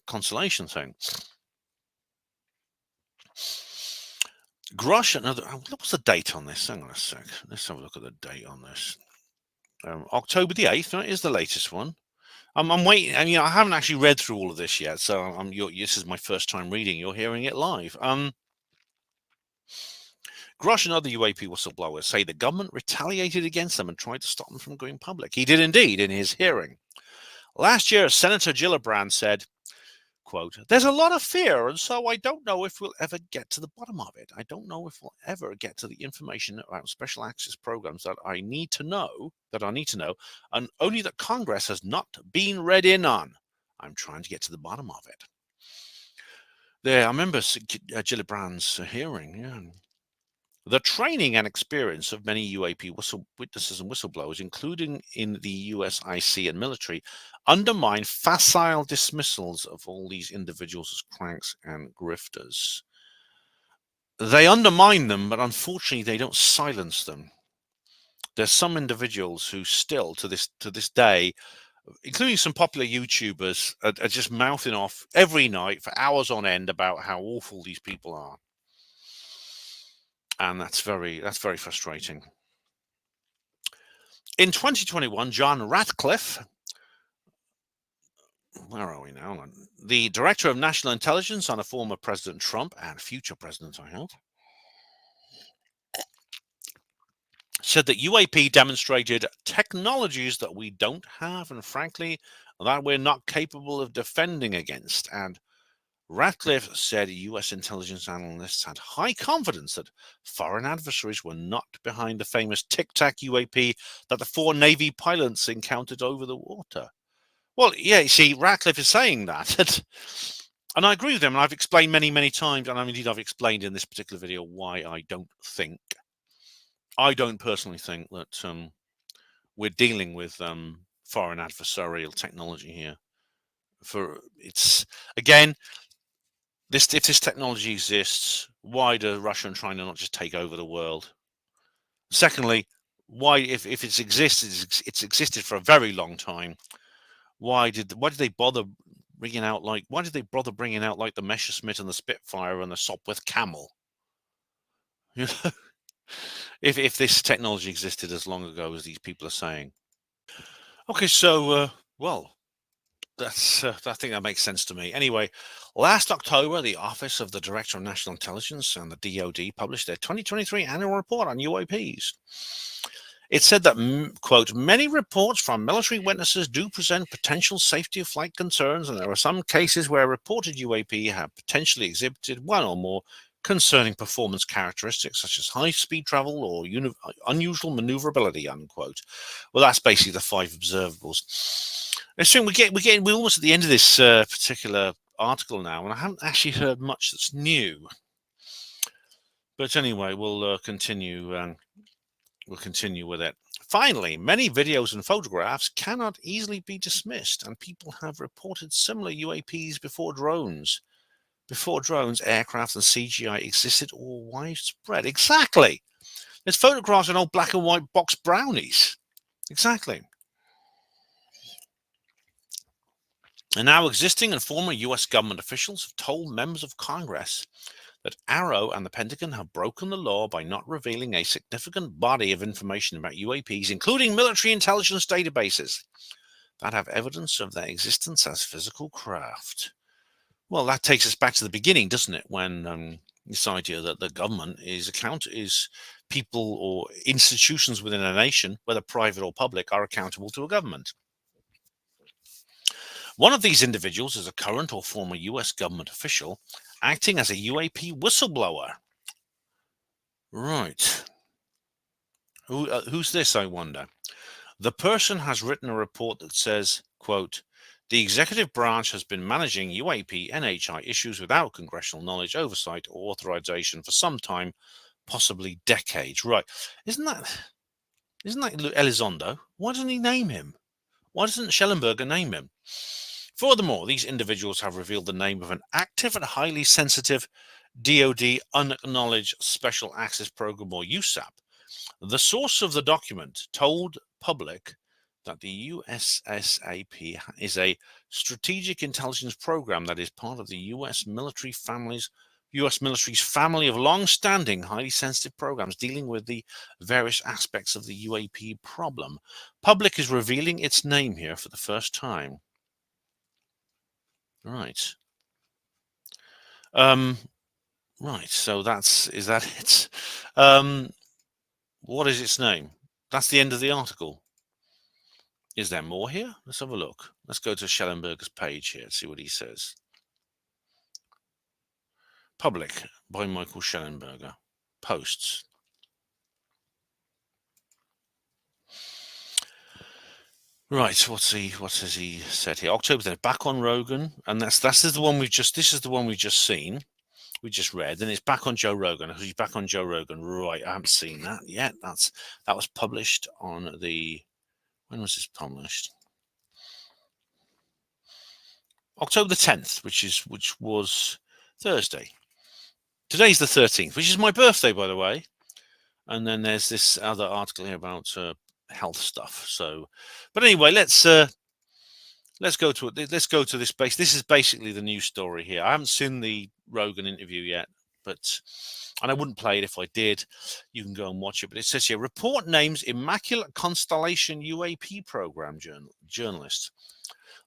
Constellation thing. Grush, what was the date on this? Hang on a sec. Let's have a look at the date on this. October the 8th, right, is the latest one. I'm waiting, and I haven't actually read through all of this yet, so this is my first time reading. You're hearing it live. Grush and other UAP whistleblowers say the government retaliated against them and tried to stop them from going public. He did indeed in his hearing. Last year, Senator Gillibrand said, quote, there's a lot of fear, and so I don't know if we'll ever get to the bottom of it. I don't know if we'll ever get to the information about special access programs that I need to know, and only that Congress has not been read in on. I'm trying to get to the bottom of it. I remember Gillibrand's hearing, yeah. The training and experience of many UAP witnesses and whistleblowers, including in the USIC and military, undermine facile dismissals of all these individuals as cranks and grifters. They undermine them, but unfortunately they don't silence them. There's some individuals who still, to this day, including some popular YouTubers, are just mouthing off every night for hours on end about how awful these people are. And that's very frustrating. In 2021, John Ratcliffe, where are we now? The director of national intelligence under former President Trump and future president, I hope, said that UAP demonstrated technologies that we don't have, and frankly, that we're not capable of defending against. And Ratcliffe said U.S. intelligence analysts had high confidence that foreign adversaries were not behind the famous Tic Tac UAP that the 4 Navy pilots encountered over the water. Well, yeah, you see, Ratcliffe is saying that. And I agree with him. And I've explained many, many times, and indeed I've explained in this particular video why I don't personally think that we're dealing with foreign adversarial technology here. Again, if this technology exists, why do Russia and China not just take over the world? Secondly, why, if it's existed for a very long time, why did they bother bringing out like the Messerschmitt and the Spitfire and the Sopwith Camel? If this technology existed as long ago as these people are saying. Okay, so well, I think that makes sense to me. Anyway, last October, the Office of the Director of National Intelligence and the DoD published their 2023 annual report on UAPs. It said that, quote, many reports from military witnesses do present potential safety of flight concerns, and there are some cases where reported UAP have potentially exhibited one or more concerning performance characteristics such as high-speed travel or unusual maneuverability, unquote. Well, that's basically the 5 observables. We're almost at the end of this particular article now, and I haven't actually heard much that's new. But anyway, we'll continue. We'll continue with it. Finally, many videos and photographs cannot easily be dismissed, and people have reported similar UAPs before drones. Before drones, aircraft, and CGI existed or widespread. Exactly. There's photographs in old black and white box brownies. Exactly. And now existing and former US government officials have told members of Congress that AARO and the Pentagon have broken the law by not revealing a significant body of information about UAPs, including military intelligence databases that have evidence of their existence as physical craft. Well, that takes us back to the beginning, doesn't it? When this idea that the government is people or institutions within a nation, whether private or public, are accountable to a government. One of these individuals is a current or former US government official acting as a UAP whistleblower. Right. Who's this, I wonder? The person has written a report that says, quote, the executive branch has been managing UAP NHI issues without congressional knowledge, oversight, or authorization for some time, possibly decades. Right. Isn't that Elizondo? Why doesn't he name him? Why doesn't Shellenberger name him? Furthermore, these individuals have revealed the name of an active and highly sensitive DoD unacknowledged special access program, or USAP. The source of the document told public that the USSAP is a strategic intelligence program that is part of the US military's family of long-standing, highly sensitive programs dealing with the various aspects of the UAP problem. Public is revealing its name here for the first time. Right. Right. So is that it? What is its name? That's the end of the article. Is there more here? Let's have a look. Let's go to Shellenberger's page here and see what he says. Public by Michael Shellenberger. Posts. Right, what has he said here? October 10th, back on Rogan, and this is the one we've just seen. We just read, and it's back on Joe Rogan. He's back on Joe Rogan. Right, I haven't seen that yet. That was published on when was this published? October the 10th, which was Thursday. Today's the 13th, which is my birthday, by the way. And then there's this other article here about health stuff. So, but anyway, let's go to this base. This is basically the news story here. I haven't seen the Rogan interview yet, and I wouldn't play it if I did. You can go and watch it. But it says here, report names Immaculate Constellation UAP program journalist.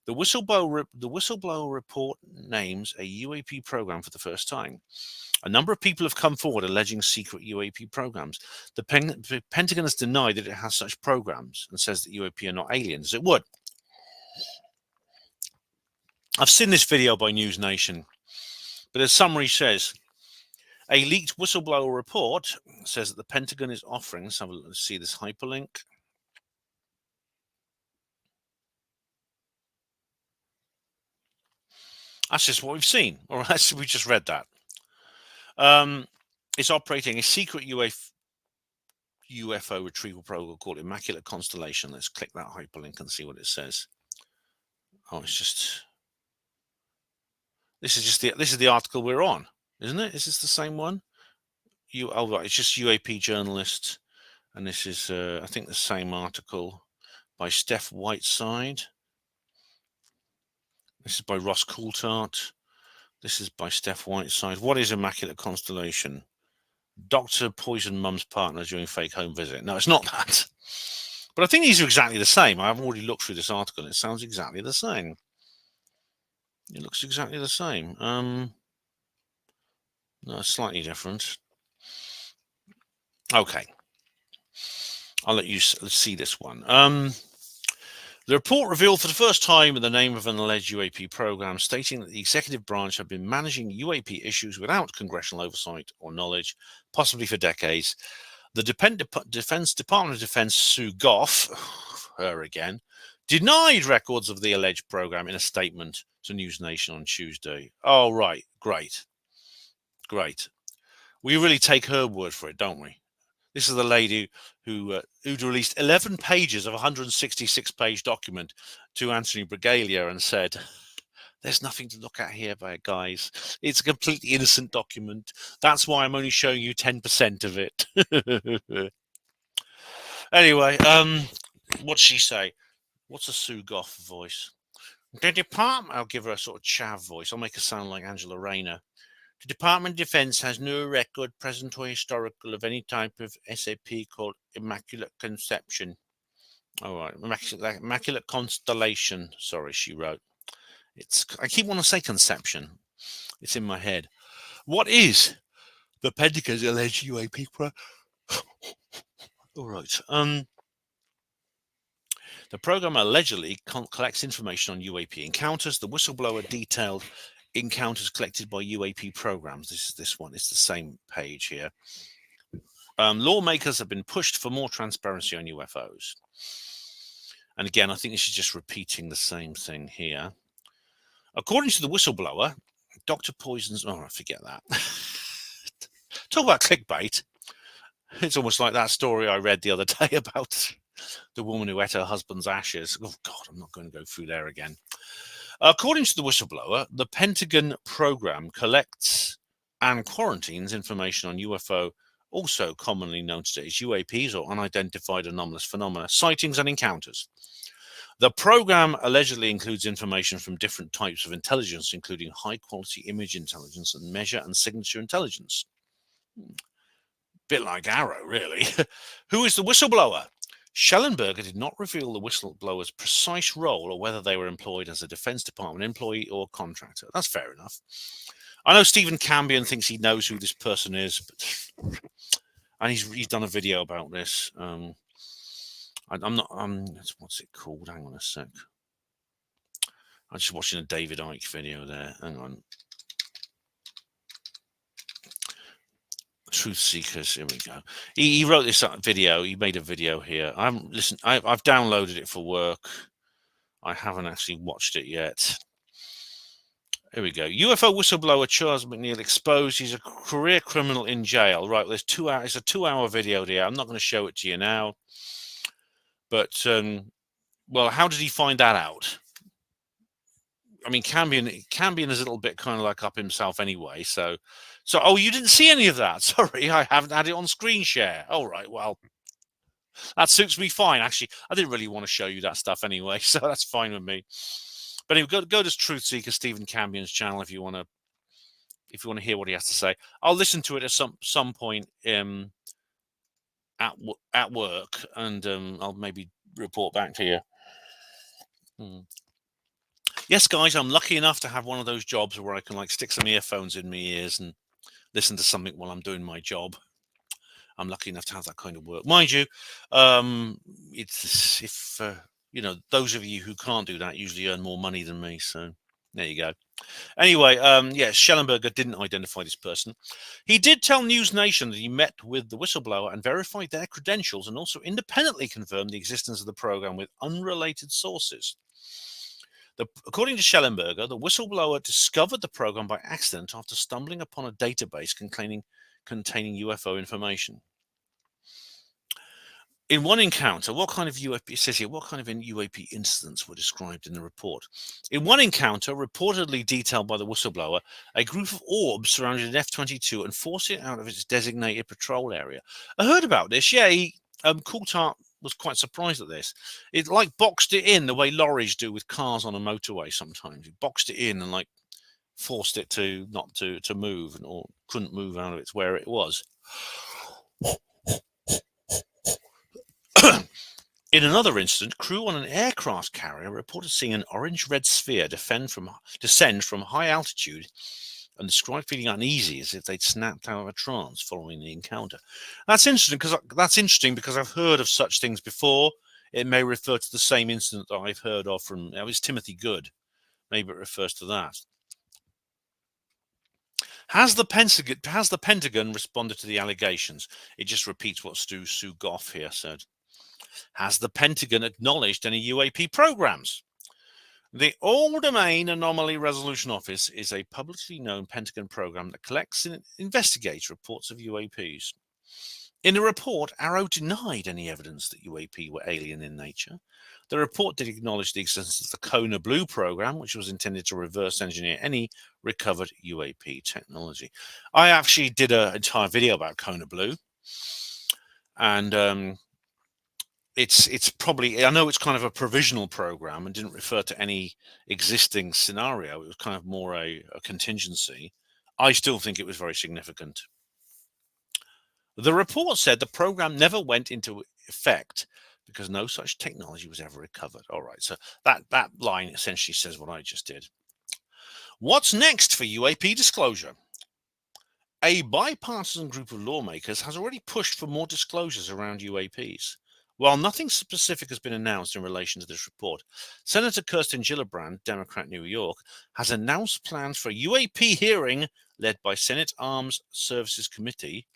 The whistleblower report names a UAP program for the first time. A number of people have come forward alleging secret UAP programs. The Pentagon has denied that it has such programs and says that UAP are not aliens. It would. I've seen this video by News Nation, but the summary says, a leaked whistleblower report says that the Pentagon is offering, let's see this hyperlink. That's just what we've seen, or we just read that. It's operating a secret UFO retrieval program called Immaculate Constellation. Let's click that hyperlink and see what it says. Oh, this is the article we're on, isn't it? Is this the same one? Right, it's just UAP journalist, and this is I think the same article by Steph Whiteside. This is by Ross Coulthart. This is by Steph Whiteside. What is Immaculate Constellation? Doctor poisoned mum's partner during fake home visit. No, it's not that. But I think these are exactly the same. I've already looked through this article. It sounds exactly the same. It looks exactly the same. No, slightly different. Okay. I'll let you see this one. The report revealed for the first time the name of an alleged UAP program, stating that the executive branch had been managing UAP issues without congressional oversight or knowledge, possibly for decades. The Department of Defense, Sue Goff, her again, denied records of the alleged program in a statement to News Nation on Tuesday. Oh, right. Great. We really take her word for it, don't we? This is the lady who'd released 11 pages of a 166-page document to Anthony Bragalia and said, there's nothing to look at here, guys. It's a completely innocent document. That's why I'm only showing you 10% of it. Anyway, what'd she say? What's a Sue Goff voice? The department, I'll give her a sort of chav voice. I'll make her sound like Angela Rayner. The Department of Defense has no record, present or historical, of any type of SAP called Immaculate Conception. All right, Immaculate Constellation. Sorry, she wrote. I keep wanting to say conception. It's in my head. What is the Pentagon's alleged UAP All right. The program allegedly collects information on UAP encounters. The whistleblower detailed encounters collected by UAP programs. This is this one. It's the same page here. Lawmakers have been pushed for more transparency on UFOs. And again, I think this is just repeating the same thing here. According to the whistleblower, Dr. Poison's... Oh, I forget that. Talk about clickbait. It's almost like that story I read the other day about the woman who ate her husband's ashes. Oh, God, I'm not going to go through there again. According to the whistleblower, the Pentagon program collects and quarantines information on UFO, also commonly known today as UAPs or unidentified anomalous phenomena, sightings and encounters. The program allegedly includes information from different types of intelligence, including high-quality image intelligence and measure and signature intelligence. Bit like AARO, really. Who is the whistleblower? Shellenberger did not reveal the whistleblower's precise role or whether they were employed as a Defense Department employee or contractor. That's fair enough. I know Stephen Cambion thinks he knows who this person is, but, and he's done a video about this. I'm not. What's it called? Hang on a sec. I'm just watching a David Icke video there. Hang on. Truth Seekers. Here we go. He wrote this video. He made a video here. I haven't listened. I've downloaded it for work. I haven't actually watched it yet. Here we go. UFO whistleblower Charles McNeil exposed he's a career criminal in jail. Right. There's 2 hours. It's a 2-hour video there. I'm not going to show it to you now. But well, how did he find that out? I mean, Cambion is a little bit kind of like up himself anyway. So, oh, you didn't see any of that. Sorry, I haven't had it on screen share. All right, well, that suits me fine. Actually, I didn't really want to show you that stuff anyway, so that's fine with me. But anyway, go to Truth Seeker Stephen Cambion's channel if you want to hear what he has to say. I'll listen to it at some point at work, and I'll maybe report back to you. Yes, guys, I'm lucky enough to have one of those jobs where I can like stick some earphones in my ears and listen to something while I'm doing my job. I'm lucky enough to have that kind of work. Mind you, it's if you know, those of you who can't do that usually earn more money than me. So there you go. Anyway, yes, Shellenberger didn't identify this person. He did tell News Nation that he met with the whistleblower and verified their credentials and also independently confirmed the existence of the program with unrelated sources. According to Shellenberger, the whistleblower discovered the program by accident after stumbling upon a database containing UFO information. In one encounter, what kind of UAP, it says here, what kind of UAP incidents were described in the report? In one encounter, reportedly detailed by the whistleblower, a group of orbs surrounded an F-22 and forced it out of its designated patrol area. I heard about this. Yeah, Coulthard was quite surprised at this. It like boxed it in the way lorries do with cars on a motorway sometimes. It boxed it in and like forced it to not to move or couldn't move out of its where it was. In another incident, crew on an aircraft carrier reported seeing an orange-red sphere descend from high altitude and described feeling uneasy as if they'd snapped out of a trance following the encounter. That's interesting because I've heard of such things before. It may refer to the same incident that I've heard of from Timothy Good. Maybe it refers to that. Has the Pentagon responded to the allegations? It just repeats what Sue Goff here said. Has the Pentagon acknowledged any UAP programs? The All-Domain Anomaly Resolution Office is a publicly known Pentagon program that collects and investigates reports of UAPs. In the report, AARO denied any evidence that UAP were alien in nature. The report did acknowledge the existence of the Kona Blue program, which was intended to reverse engineer any recovered UAP technology. I actually did an entire video about Kona Blue, and it's probably, I know it's kind of a provisional program and didn't refer to any existing scenario. It was kind of more a contingency. I still think it was very significant. The report said the program never went into effect because no such technology was ever recovered. All right, so that line essentially says what I just did. What's next for UAP disclosure? A bipartisan group of lawmakers has already pushed for more disclosures around UAPs. While nothing specific has been announced in relation to this report, Senator Kirsten Gillibrand, Democrat, New York, has announced plans for a UAP hearing led by Senate Armed Services Committee,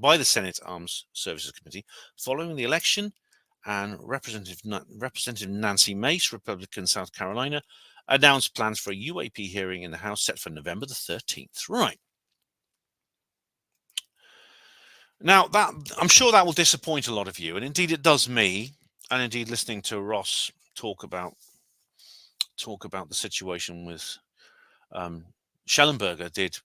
by the Senate Armed Services Committee, following the election, and Representative Nancy Mace, Republican, South Carolina, announced plans for a UAP hearing in the House set for November the 13th. Right. Now, that I'm sure that will disappoint a lot of you, and indeed it does me, and indeed listening to Ross talk about the situation with Shellenberger did.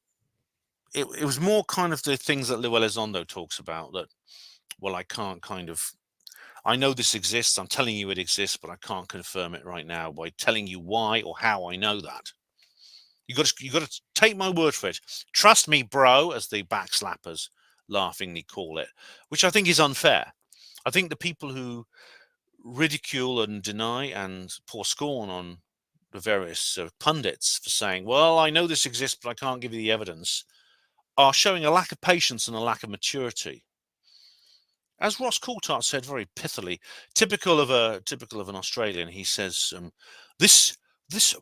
It was more kind of the things that Llewellyn Elizondo talks about, that, well, I know this exists, I'm telling you it exists, but I can't confirm it right now by telling you why or how I know that. You got to take my word for it. Trust me, bro, as the backslappers laughingly call it, which I think is unfair. I think the people who ridicule and deny and pour scorn on the various pundits for saying, well, I know this exists, but I can't give you the evidence, are showing a lack of patience and a lack of maturity. As Ross Coulthart said very pithily, typical of an Australian, he says, this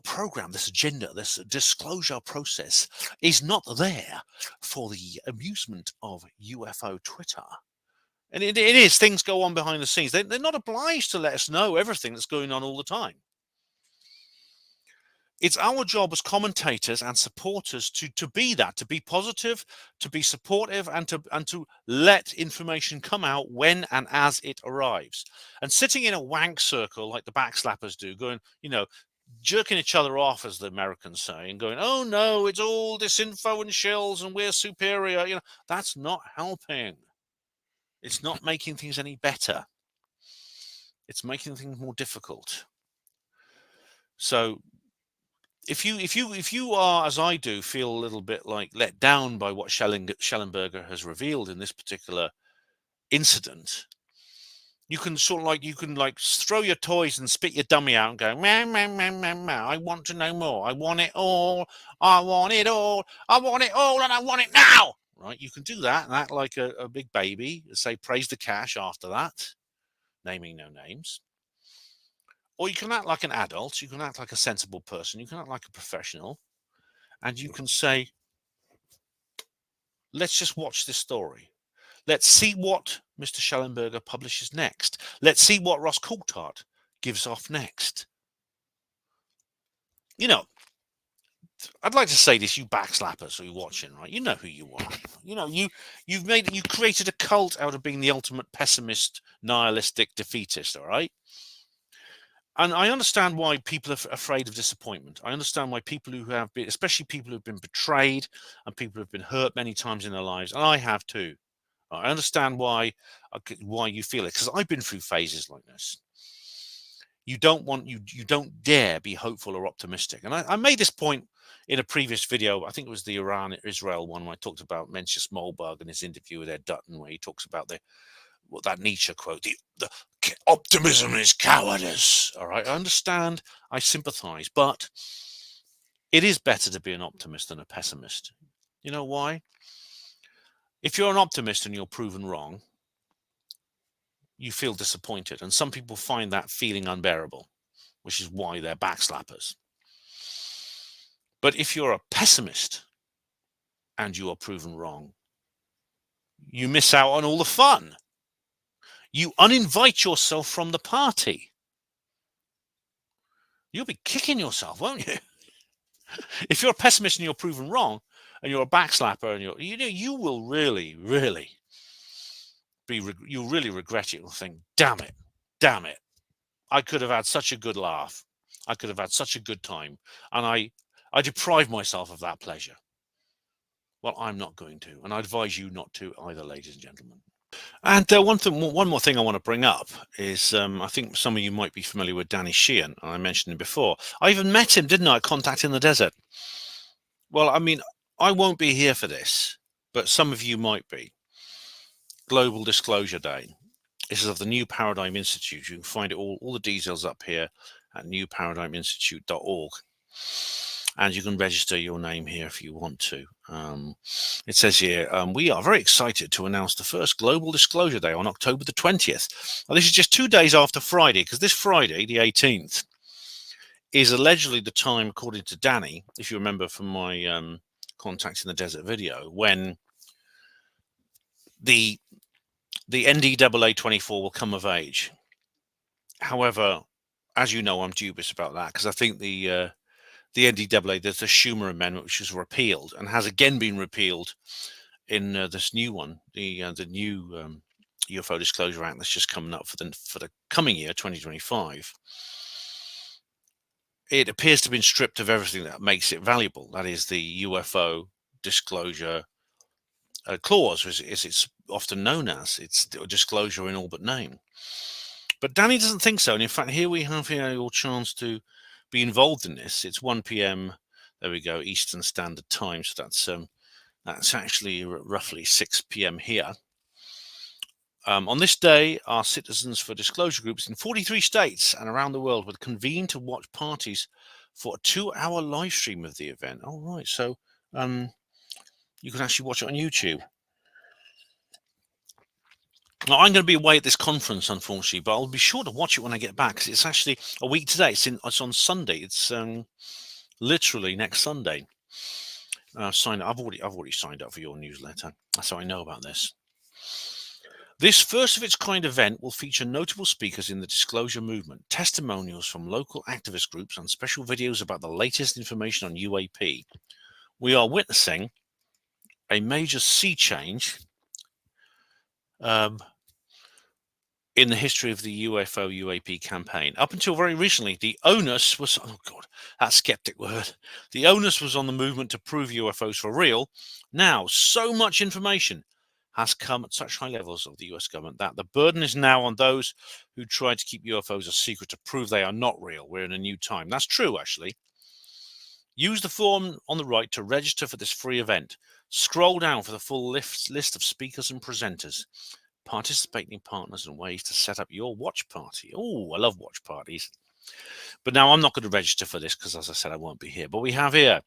program, this agenda, this disclosure process is not there for the amusement of UFO Twitter. And it is. Things go on behind the scenes. They're not obliged to let us know everything that's going on all the time. It's our job as commentators and supporters to be that, to be positive, to be supportive, and to let information come out when and as it arrives. And sitting in a wank circle like the backslappers do, going, jerking each other off, as the Americans say, and going, oh no, it's all disinfo and shills and we're superior, that's not helping. It's not making things any better. It's making things more difficult. So if you are, as I do, feel a little bit like let down by what Shellenberger has revealed in this particular incident, you can throw your toys and spit your dummy out and go, meow, meow, meow, meow, meow. I want to know more. I want it all. I want it all. I want it all, and I want it now. Right? You can do that and act like a big baby. Say praise the cash after that, naming no names. Or you can act like an adult. You can act like a sensible person. You can act like a professional. And you can say, let's just watch this story. Let's see what Mr. Shellenberger publishes next. Let's see what Ross Coulthart gives off next. I'd like to say this, you backslappers who are watching, right? You know who you are. You created a cult out of being the ultimate pessimist, nihilistic defeatist, all right? And I understand why people are afraid of disappointment. I understand why people who have been, especially people who've been betrayed and people who've been hurt many times in their lives, and I have too. I understand why you feel it, because I've been through phases like this. You don't dare be hopeful or optimistic. And I made this point in a previous video. I think it was the Iran-Israel one, where I talked about Mencius Mollberg and his interview with Ed Dutton, where he talks about that Nietzsche quote, the optimism is cowardice. All right, I understand, I sympathize, but it is better to be an optimist than a pessimist. You know why? If you're an optimist and you're proven wrong, you feel disappointed, and some people find that feeling unbearable, which is why they're backslappers. But if you're a pessimist and you are proven wrong, you miss out on all the fun. You uninvite yourself from the party. You'll be kicking yourself, won't you? If you're a pessimist and you're proven wrong, and you're a backslapper, and you will really, really you'll really regret it. You'll think, damn it, I could have had such a good laugh. I could have had such a good time, and I deprived myself of that pleasure. Well, I'm not going to, and I advise you not to either, ladies and gentlemen. And one more thing I want to bring up is I think some of you might be familiar with Danny Sheehan. I mentioned him before. I even met him, didn't I? At Contact in the Desert. Well, I mean, I won't be here for this, but some of you might be. Global Disclosure Day. This is of the New Paradigm Institute. You can find it all the details up here at newparadigminstitute.org. And you can register your name here if you want to. It says here, we are very excited to announce the first Global Disclosure Day on October the 20th. Now, this is just 2 days after Friday, because this Friday, the 18th, is allegedly the time, according to Danny, if you remember from my Contacts in the Desert video, when the NDAA 24 will come of age. However, as you know, I'm dubious about that, because I think the NDAA, there's the Schumer Amendment, which was repealed and has again been repealed in this new one, the new UFO Disclosure Act that's just coming up for the coming year, 2025. It appears to have been stripped of everything that makes it valuable. That is the UFO Disclosure Clause, as it's often known as. It's a disclosure in all but name. But Danny doesn't think so. And in fact, here we have your chance to be involved in this. It's 1 p.m. There we go, Eastern Standard Time. So that's actually roughly 6 p.m. here. On this day, our Citizens for Disclosure groups in 43 states and around the world would convene to watch parties for a 2-hour live stream of the event. All right, so you can actually watch it on YouTube. Now, I'm going to be away at this conference, unfortunately, but I'll be sure to watch it when I get back, because it's actually a week today. It's on Sunday. It's literally next Sunday. I've already signed up for your newsletter. That's how I know about this. This first of its kind event will feature notable speakers in the disclosure movement, testimonials from local activist groups, and special videos about the latest information on UAP. We are witnessing a major sea change in the history of the UFO UAP campaign. Up until very recently, the onus was, oh God, that skeptic word. The onus was on the movement to prove UFOs for real. Now, so much information has come at such high levels of the US government that the burden is now on those who try to keep UFOs a secret to prove they are not real. We're in a new time. That's true, actually. Use the form on the right to register for this free event. Scroll down for the full list of speakers and presenters, participating partners, and ways to set up your watch party. Oh, I love watch parties. But now I'm not going to register for this because, as I said, I won't be here. But we have here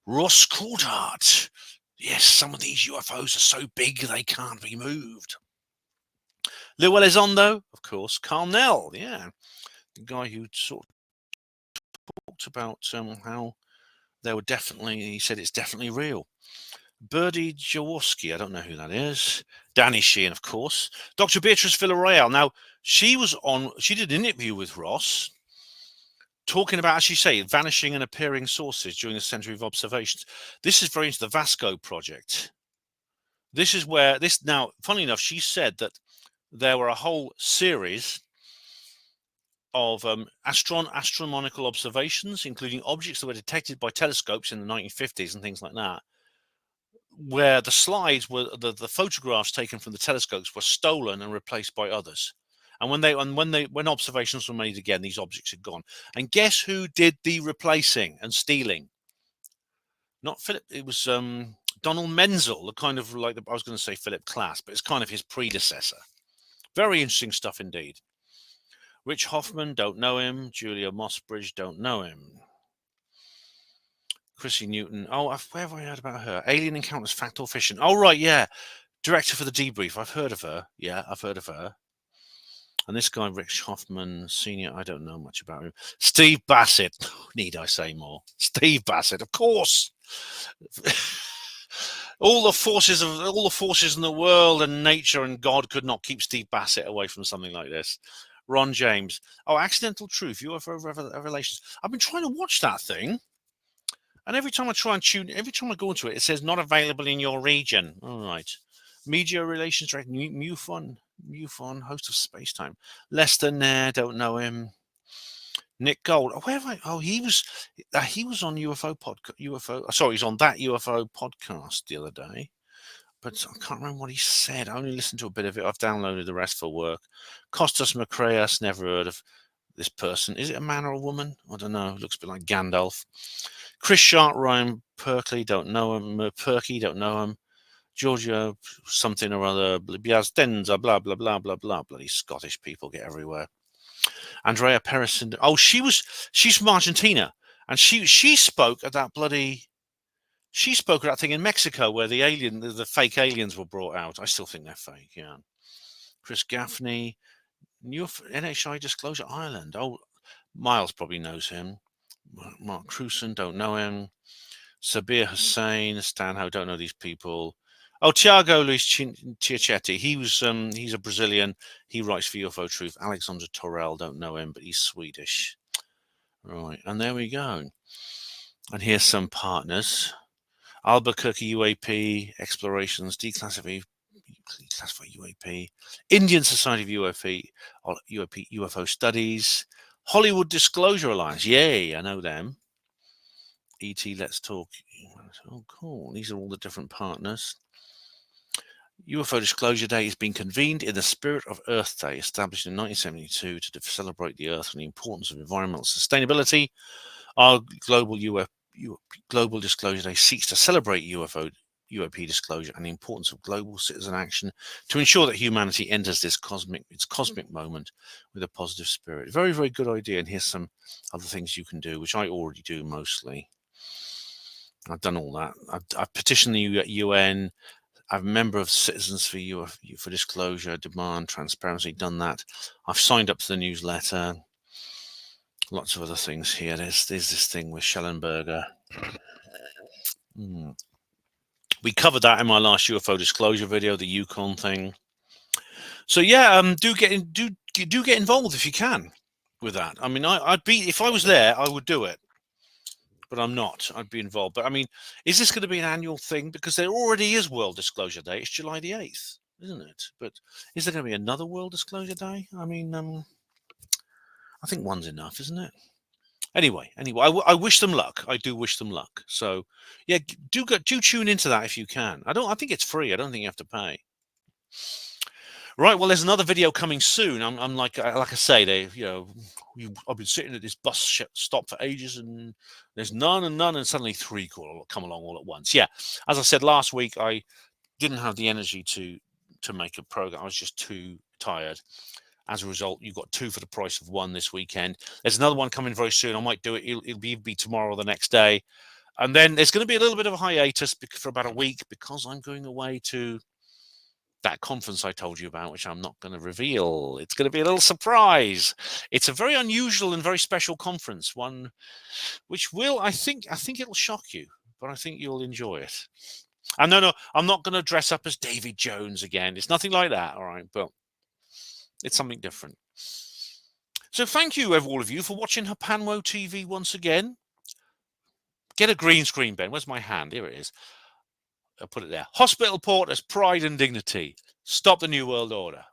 Ross Coulthard. Yes, some of these UFOs are so big they can't be moved. Lou Elizondo, of course. Carl Nell, yeah. The guy who sort of talked about how they were he said it's definitely real. Birdie Jaworski, I don't know who that is. Danny Sheehan, of course. Dr. Beatrice Villarreal. Now, she did an interview with Ross, talking about, as you say, vanishing and appearing sources during the Century of Observations. This is very into the Vasco project. This is where now, funnily enough, she said that there were a whole series of astronomical observations, including objects that were detected by telescopes in the 1950s and things like that, where the slides were the photographs taken from the telescopes were stolen and replaced by others. And when observations were made again, these objects had gone. And guess who did the replacing and stealing? Not Philip. It was Donald Menzel, the kind of like I was going to say Philip Klass, but it's kind of his predecessor. Very interesting stuff indeed. Rich Hoffman, don't know him. Julia Mossbridge, don't know him. Chrissy Newton. Oh, where have I heard about her? Alien Encounters, Fact or Fiction. Oh, right, yeah. Director for The Debrief. I've heard of her. Yeah, I've heard of her. And this guy, Rich Hoffman, Senior, I don't know much about him. Steve Bassett. Need I say more? Steve Bassett, of course. all the forces in the world and nature and God could not keep Steve Bassett away from something like this. Ron James. Oh, Accidental Truth, UFO Revelations. I've been trying to watch that thing. And every time I go into it, it says not available in your region. All right. Media Relations Director, MUFON, host of Spacetime. Lester Nair, don't know him. Nick Gold. He was on UFO podcast. He's on that UFO podcast the other day. but I can't remember what he said. I only listened to a bit of it. I've downloaded the rest for work. Costas Macraeus, never heard of this person. Is it a man or a woman? I don't know. Looks a bit like Gandalf. Chris Sharp, Ryan Perkley, don't know him. Perky, don't know him. Georgia something or other. Biazdenza, blah, blah, blah, blah, blah. Bloody Scottish people get everywhere. Andrea Peresin. Oh, she's from Argentina. And she spoke at that bloody... She spoke at that thing in Mexico where the fake aliens were brought out. I still think they're fake, yeah. Chris Gaffney. New NHI Disclosure Ireland. Oh, Miles probably knows him. Mark Cruson, don't know him. Sabir Hussain, Stanhope, don't know these people. Oh, Tiago Luis Chiachetti. He's a Brazilian. He writes for UFO Truth. Alexander Torrell, don't know him, but he's Swedish. Right, and there we go. And here's some partners. Albuquerque UAP, Explorations, Declassify UAP, Indian Society of UFO Studies, Hollywood Disclosure Alliance. Yay, I know them. ET Let's Talk. Oh, cool. These are all the different partners. UFO Disclosure Day has been convened in the spirit of Earth Day, established in 1972 to celebrate the Earth and the importance of environmental sustainability. Our Global Disclosure Day seeks to celebrate UAP disclosure and the importance of global citizen action to ensure that humanity enters its cosmic moment with a positive spirit. Very, very good idea. And here's some other things you can do, which I already do mostly. I've done all that. I've petitioned the UN. I'm a member of Citizens for Disclosure, Demand, Transparency, done that. I've signed up to the newsletter. Lots of other things here. There's this thing with Shellenberger. We covered that in my last UFO disclosure video, the Yukon thing. So yeah, do get involved if you can with that. I mean, I'd be, if I was there, I would do it, but I'm not. I'd be involved. But I mean, is this going to be an annual thing? Because there already is World Disclosure Day. It's July the 8th, isn't it? But is there going to be another World Disclosure Day? I mean, I think one's enough, isn't it? Anyway, I wish them luck. I do wish them luck. So, yeah, do tune into that if you can. I think it's free. I don't think you have to pay. Right. Well, there's another video coming soon. I'm like I say, I've been sitting at this bus stop for ages, and there's none, and suddenly 3 come along all at once. Yeah, as I said last week, I didn't have the energy to make a program. I was just too tired. As a result, you've got 2 for the price of 1 this weekend. There's another one coming very soon. I might do it. It'll be tomorrow or the next day. And then there's going to be a little bit of a hiatus for about a week because I'm going away to that conference I told you about, which I'm not going to reveal. It's going to be a little surprise. It's a very unusual and very special conference, one which I think it'll shock you, but I think you'll enjoy it. And no, I'm not going to dress up as David Jones again. It's nothing like that, all right? But it's something different. So thank you, all of you, for watching Hapanwo TV once again. Get a green screen, Ben. Where's my hand? Here it is. I'll put it there. Hospital Porters, Pride and Dignity. Stop the New World Order.